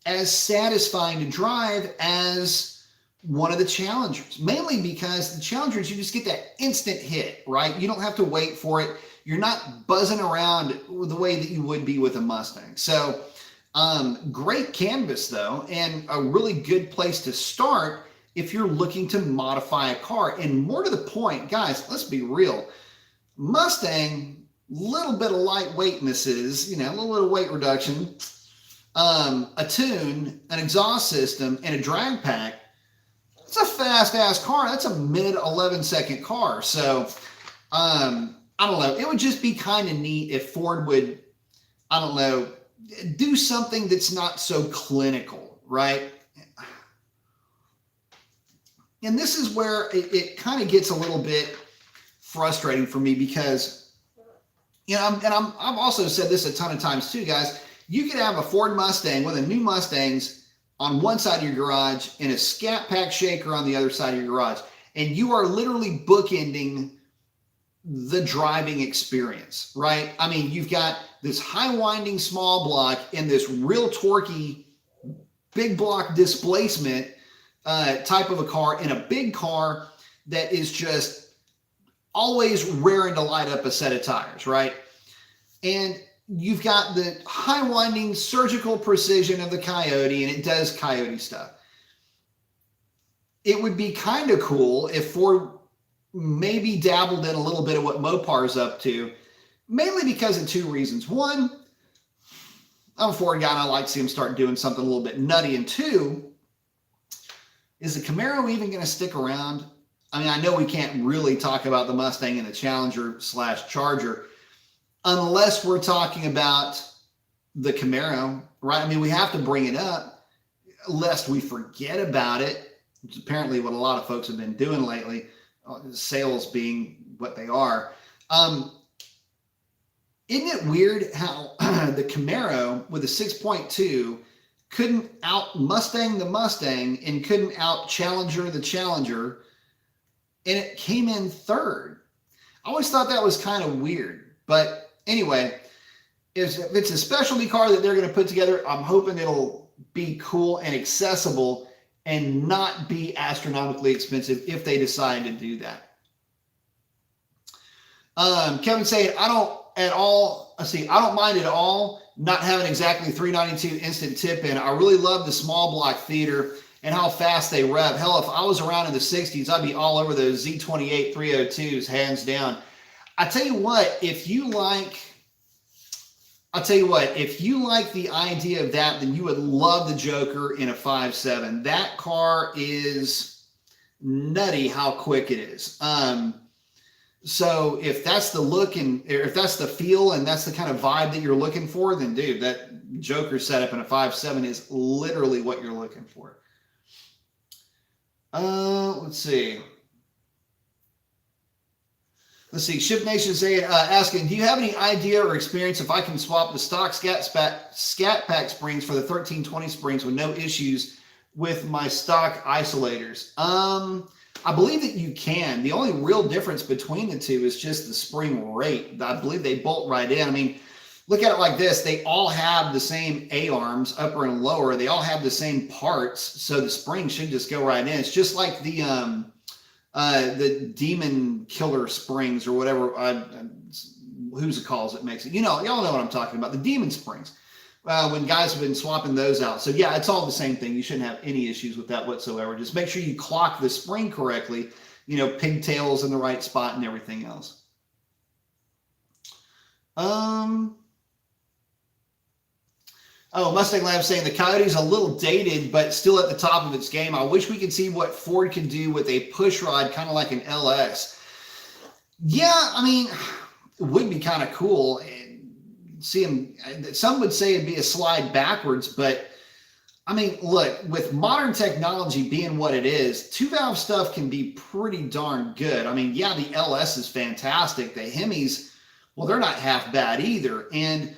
as satisfying to drive as one of the Challengers. Mainly because the Challengers, you just get that instant hit, right? You don't have to wait for it. You're not buzzing around the way that you would be with a Mustang. So great canvas though, and a really good place to start if you're looking to modify a car. And more to the point, guys, let's be real. Mustang, little bit of lightweightnesses, you know, a little bit of weight reduction, a tune, an exhaust system, and a drag pack. It's a fast ass car. That's a mid 11-second car. So I don't know. It would just be kind of neat if Ford would, I don't know, do something that's not so clinical, right? And this is where it kind of gets a little bit frustrating for me because, you know, I've also said this a ton of times too, guys. You could have a Ford Mustang, one of the new Mustangs, on one side of your garage and a Scat Pack shaker on the other side of your garage. And you are literally bookending the driving experience, right? I mean, you've got this high winding small block and this real torquey big block displacement type of a car in a big car that is just always raring to light up a set of tires, right? And you've got the high winding surgical precision of the Coyote, and it does Coyote stuff. It would be kind of cool if Ford maybe dabbled in a little bit of what Mopar's up to, mainly because of two reasons. One, I'm a Ford guy and I like to see him start doing something a little bit nutty. And two, is the Camaro even going to stick around? I mean, I know we can't really talk about the Mustang and the Challenger/Charger unless we're talking about the Camaro, right? I mean, we have to bring it up lest we forget about it. which is apparently what a lot of folks have been doing lately, sales being what they are. Isn't it weird how the Camaro with a 6.2 couldn't out Mustang the Mustang and couldn't out Challenger the Challenger, and it came in third? I always thought that was kind of weird. But anyway, if it's a specialty car that they're going to put together, I'm hoping it'll be cool and accessible and not be astronomically expensive if they decide to do that. Kevin saying, I don't mind at all not having exactly 392 instant tip in. I really love the small block theater and how fast they rev. Hell, if I was around in the 60s, I'd be all over those Z28 302s, hands down. I tell you what, if you like the idea of that, then you would love the Joker in a 5.7. That car is nutty how quick it is. So if that's the look and if that's the feel and that's the kind of vibe that you're looking for, then dude, that Joker setup in a 5.7 is literally what you're looking for. Let's see. Ship Nation saying, asking, do you have any idea or experience if I can swap the stock Scat Pack springs for the 1320 springs with no issues with my stock isolators? I believe that you can. The only real difference between the two is just the spring rate. I believe they bolt right in. I mean, look at it like this. They all have the same A-arms, upper and lower. They all have the same parts, so the spring should just go right in. It's just like the Demon Killer springs or whatever Hoosier calls it, makes it. You know, y'all know what I'm talking about. The Demon springs. When guys have been swapping those out. So yeah, it's all the same thing. You shouldn't have any issues with that whatsoever. Just make sure you clock the spring correctly, you know, pigtails in the right spot and everything else. Oh, Mustang Lab saying the Coyote's a little dated, but still at the top of its game. I wish we could see what Ford can do with a push rod, kind of like an LS. Yeah, I mean, it would be kind of cool. See him, some would say it'd be a slide backwards, but I mean, look, with modern technology being what it is, 2-valve stuff can be pretty darn good. I mean, yeah, the LS is fantastic. The Hemis, well, they're not half bad either. And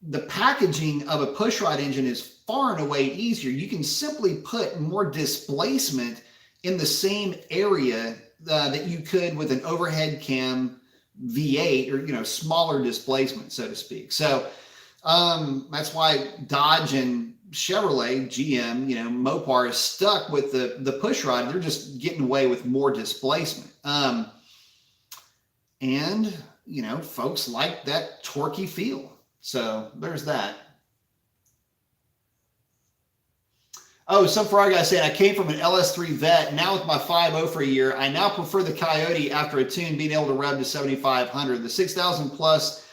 the packaging of a pushrod engine is far and away easier. You can simply put more displacement in the same area that you could with an overhead cam V8, or, you know, smaller displacement, so to speak. So that's why Dodge and Chevrolet, GM, you know, Mopar is stuck with the push rod. They're just getting away with more displacement. And, you know, folks like that torquey feel. So there's that. Oh, some Ferrari guy saying, I came from an LS3 vet. Now with my 5.0 for a year, I now prefer the Coyote after a tune being able to rev to 7,500. The 6,000 plus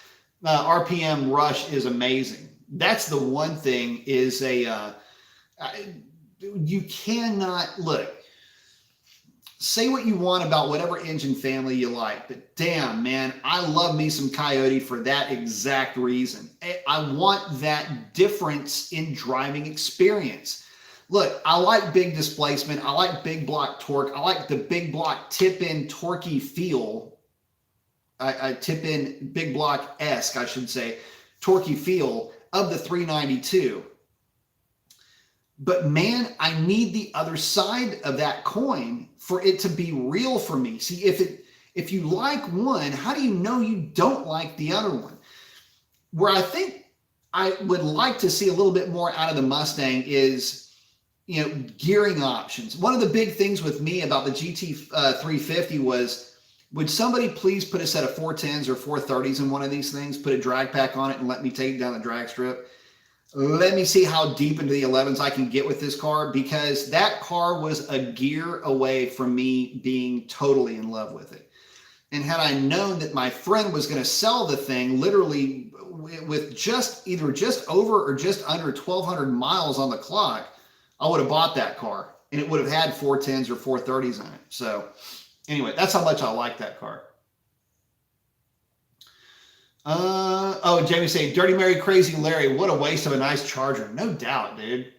RPM rush is amazing. That's the one thing is you cannot, look, say what you want about whatever engine family you like, but damn, man, I love me some Coyote for that exact reason. I want that difference in driving experience. Look, I like big displacement. I like big block torque. I like the big block tip-in torquey feel. I tip-in big block-esque, I should say, torquey feel of the 392. But man, I need the other side of that coin for it to be real for me. See, if you like one, how do you know you don't like the other one? Where I think I would like to see a little bit more out of the Mustang is, you know, gearing options. One of the big things with me about the GT 350 was, would somebody please put a set of 410s or 430s in one of these things, put a drag pack on it and let me take it down the drag strip? Let me see how deep into the 11s I can get with this car, because that car was a gear away from me being totally in love with it. And had I known that my friend was going to sell the thing literally with either just over or just under 1,200 miles on the clock, I would have bought that car and it would have had 410s or 430s in it. So anyway, that's how much I like that car. Oh, Jamie saying, Dirty Mary, Crazy Larry, what a waste of a nice Charger. No doubt, dude.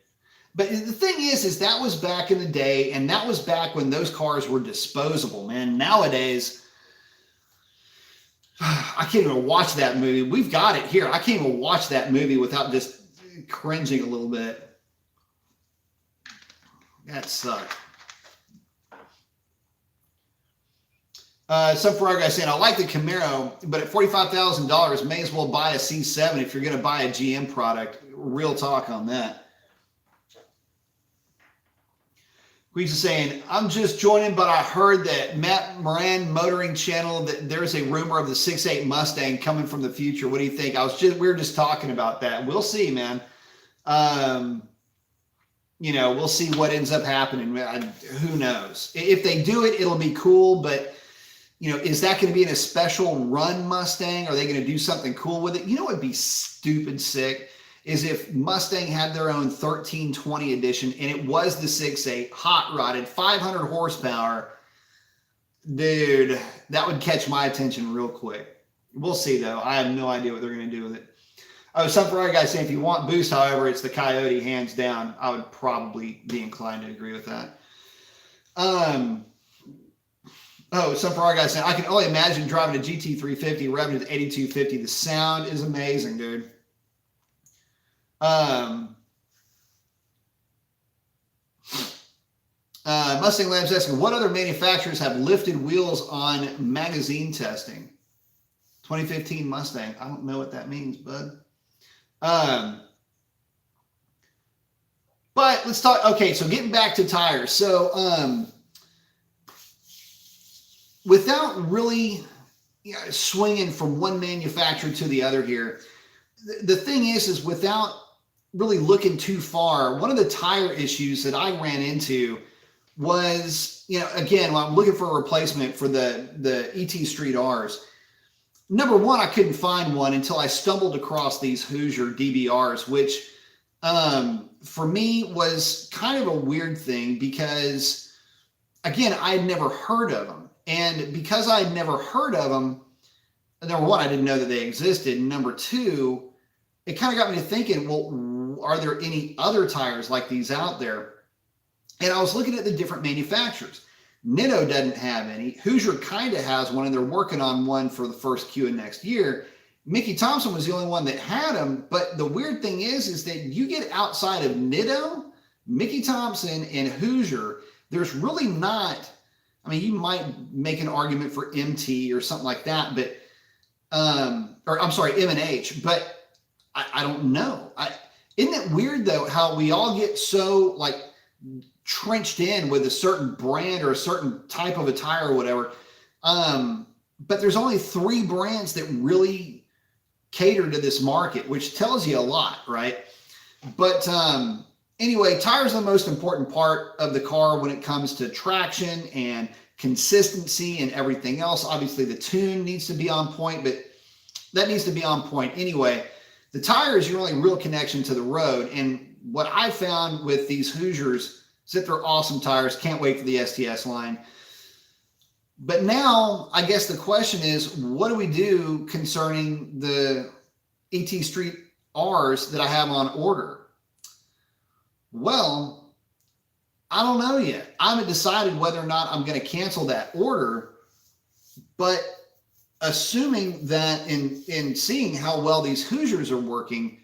But the thing is that was back in the day, and that was back when those cars were disposable, man. Nowadays, I can't even watch that movie. We've got it here. I can't even watch that movie without just cringing a little bit. That sucked. Some Ferrari guy saying, I like the Camaro, but at $45,000, may as well buy a C7 if you're going to buy a GM product. Real talk on that. He's saying, I'm just joining, but I heard that Matt Moran Motoring Channel, that there's a rumor of the 6.8 Mustang coming from the future. What do you think? We were just talking about that. We'll see, man. You know, we'll see what ends up happening. Who knows? If they do it, it'll be cool. But, you know, is that going to be in a special run Mustang? Are they going to do something cool with it? You know what would be stupid sick is if Mustang had their own 1320 edition and it was the 6.8 hot rodded 500 horsepower. Dude, that would catch my attention real quick. We'll see, though. I have no idea what they're going to do with it. Oh, some Ferrari guys saying if you want boost, however, it's the Coyote, hands down. I would probably be inclined to agree with that. Oh, some Ferrari guys saying I can only imagine driving a GT350 revving at 8250. The sound is amazing, dude. Mustang Labs asking, what other manufacturers have lifted wheels on magazine testing? 2015 Mustang. I don't know what that means, bud. But let's talk. Okay, so getting back to tires. So without really swinging from one manufacturer to the other here, the thing is without really looking too far, one of the tire issues that I ran into was, again, when I'm looking for a replacement for the ET Street Rs, number one, I couldn't find one until I stumbled across these Hoosier DVRs, which for me was kind of a weird thing because, again, I had never heard of them. And because I had never heard of them, number one, I didn't know that they existed. And number two, it kind of got me to thinking, well, are there any other tires like these out there? And I was looking at the different manufacturers. Nitto doesn't have any. Hoosier kind of has one, and they're working on one for the first Q in next year. Mickey Thompson was the only one that had them. But the weird thing is that you get outside of Nitto, Mickey Thompson, and Hoosier, there's really not, I mean, you might make an argument for MT or something like that, but, or I'm sorry, M&H, but I don't know. Isn't it weird though, how we all get so like trenched in with a certain brand or a certain type of a tire or whatever. But there's only 3 brands that really cater to this market, which tells you a lot, right? But anyway, tires are the most important part of the car when it comes to traction and consistency and everything else. Obviously, the tune needs to be on point, but that needs to be on point anyway. The tire is your only real connection to the road. And what I found with these Hoosiers is that they're awesome tires. Can't wait for the STS line. But now, I guess the question is, what do we do concerning the ET Street Rs that I have on order? Well, I don't know yet. I haven't decided whether or not I'm going to cancel that order, but assuming that in seeing how well these Hoosiers are working,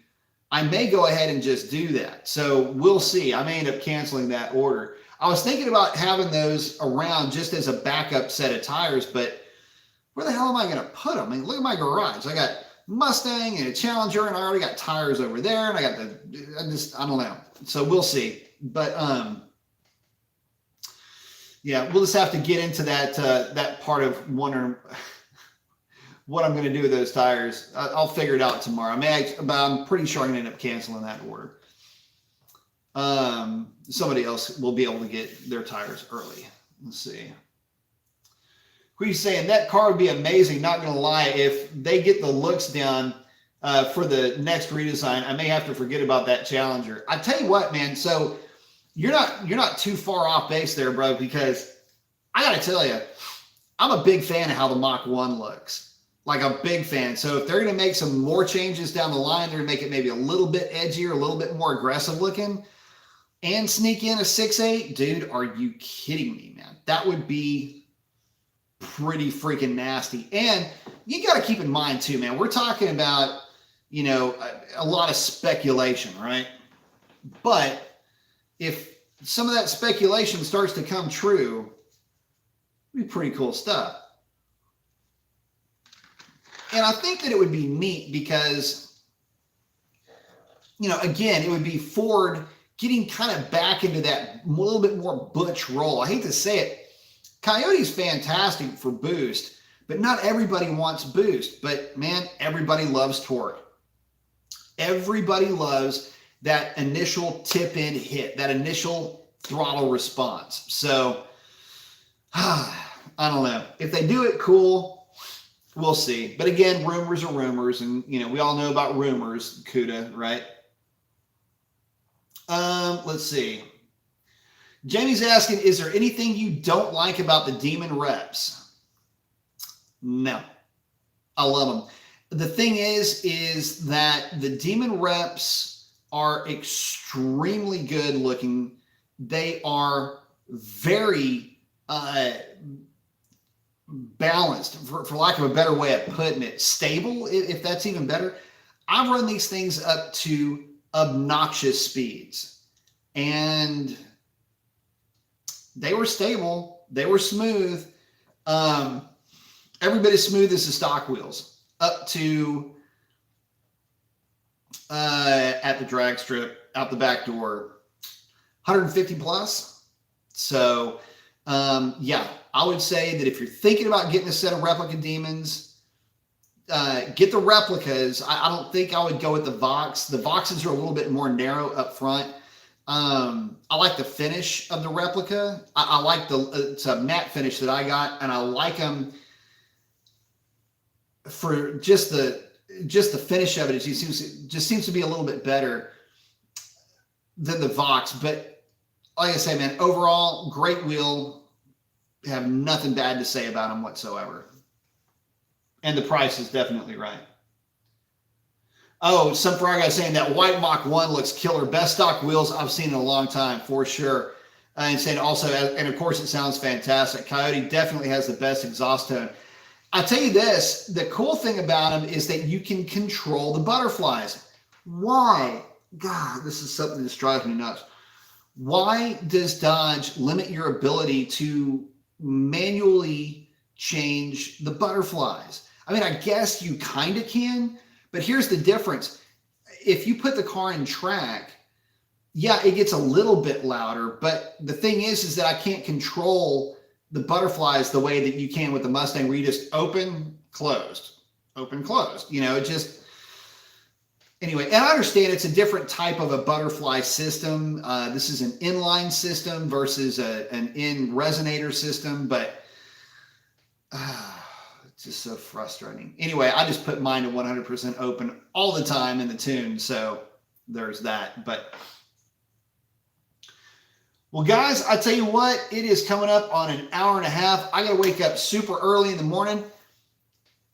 I may go ahead and just do that. So we'll see. I may end up canceling that order. I was thinking about having those around just as a backup set of tires, but where the hell am I going to put them? I mean, look at my garage. I got Mustang and a Challenger, and I already got tires over there, and I got I don't know. So we'll see. But yeah, we'll just have to get into that part of wondering what I'm going to do with those tires. I'll figure it out tomorrow. But I'm pretty sure I'm going to end up canceling that order. Somebody else will be able to get their tires early. Let's see. Who's saying that car would be amazing? Not going to lie, if they get the looks down for the next redesign, I may have to forget about that Challenger. I tell you what, man. So you're not too far off base there, bro. Because I got to tell you, I'm a big fan of how the Mach 1 looks. Like a big fan. So if they're going to make some more changes down the line, they're going to make it maybe a little bit edgier, a little bit more aggressive looking. and sneak in a 6.8, dude, are you kidding me, man? That would be pretty freaking nasty. And you got to keep in mind too, man, we're talking about, you know, a lot of speculation, right? But if some of that speculation starts to come true, it'd be pretty cool stuff. And I think that it would be neat because, you know, again, it would be Ford getting kind of back into that a little bit more butch role. I hate to say it. Coyote's fantastic for boost, but not everybody wants boost. But man, everybody loves torque. Everybody loves that initial tip-in hit, that initial throttle response. So, I don't know. If they do it, cool. We'll see. But again, rumors are rumors. And, you know, we all know about rumors, CUDA, right? Let's see. Jamie's asking, is there anything you don't like about the Demon reps? No. I love them. The thing is that the Demon reps are extremely good looking. They are very balanced, for lack of a better way of putting it, stable, if that's even better. I've run these things up to obnoxious speeds, and they were stable. They were smooth. Every bit as smooth as the stock wheels, up to at the drag strip, out the back door, 150 plus. So yeah, I would say that if you're thinking about getting a set of replica Demons, get the replicas. I don't think I would go with the Vox. The Voxes are a little bit more narrow up front. I like the finish of the replica. I like it's a matte finish that I got, and I like them for just the finish of it. It just seems to be a little bit better than the Vox. But like I say, man, overall, great wheel. Have nothing bad to say about them whatsoever. And the price is definitely right. Oh, some frog guy saying that white Mach 1 looks killer. Best stock wheels I've seen in a long time, for sure. And saying also, and of course, it sounds fantastic. Coyote definitely has the best exhaust tone. I'll tell you this, the cool thing about them is that you can control the butterflies. Why? God, this is something that drives me nuts. Why does Dodge limit your ability to manually change the butterflies? I mean, I guess you kind of can, but here's the difference. If you put the car in track, yeah, it gets a little bit louder, but the thing is that I can't control the butterflies the way that you can with the Mustang, where you just open, closed, open, closed. You know, it just, anyway, and I understand it's a different type of a butterfly system. This is an inline system versus an in resonator system, but it's just so frustrating. Anyway, I just put mine to 100% open all the time in the tune, so there's that. But well, guys, I tell you what, it is coming up on an hour and a half. I got to wake up super early in the morning.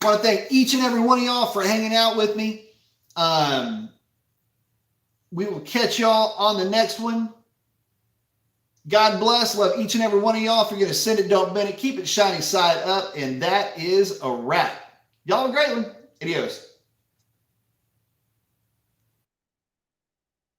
I want to thank each and every one of y'all for hanging out with me. We will catch y'all on the next one. God bless. Love each and every one of y'all. If you're going to send it, don't bend it. Keep it shiny side up. And that is a wrap. Y'all have a great one. Adios.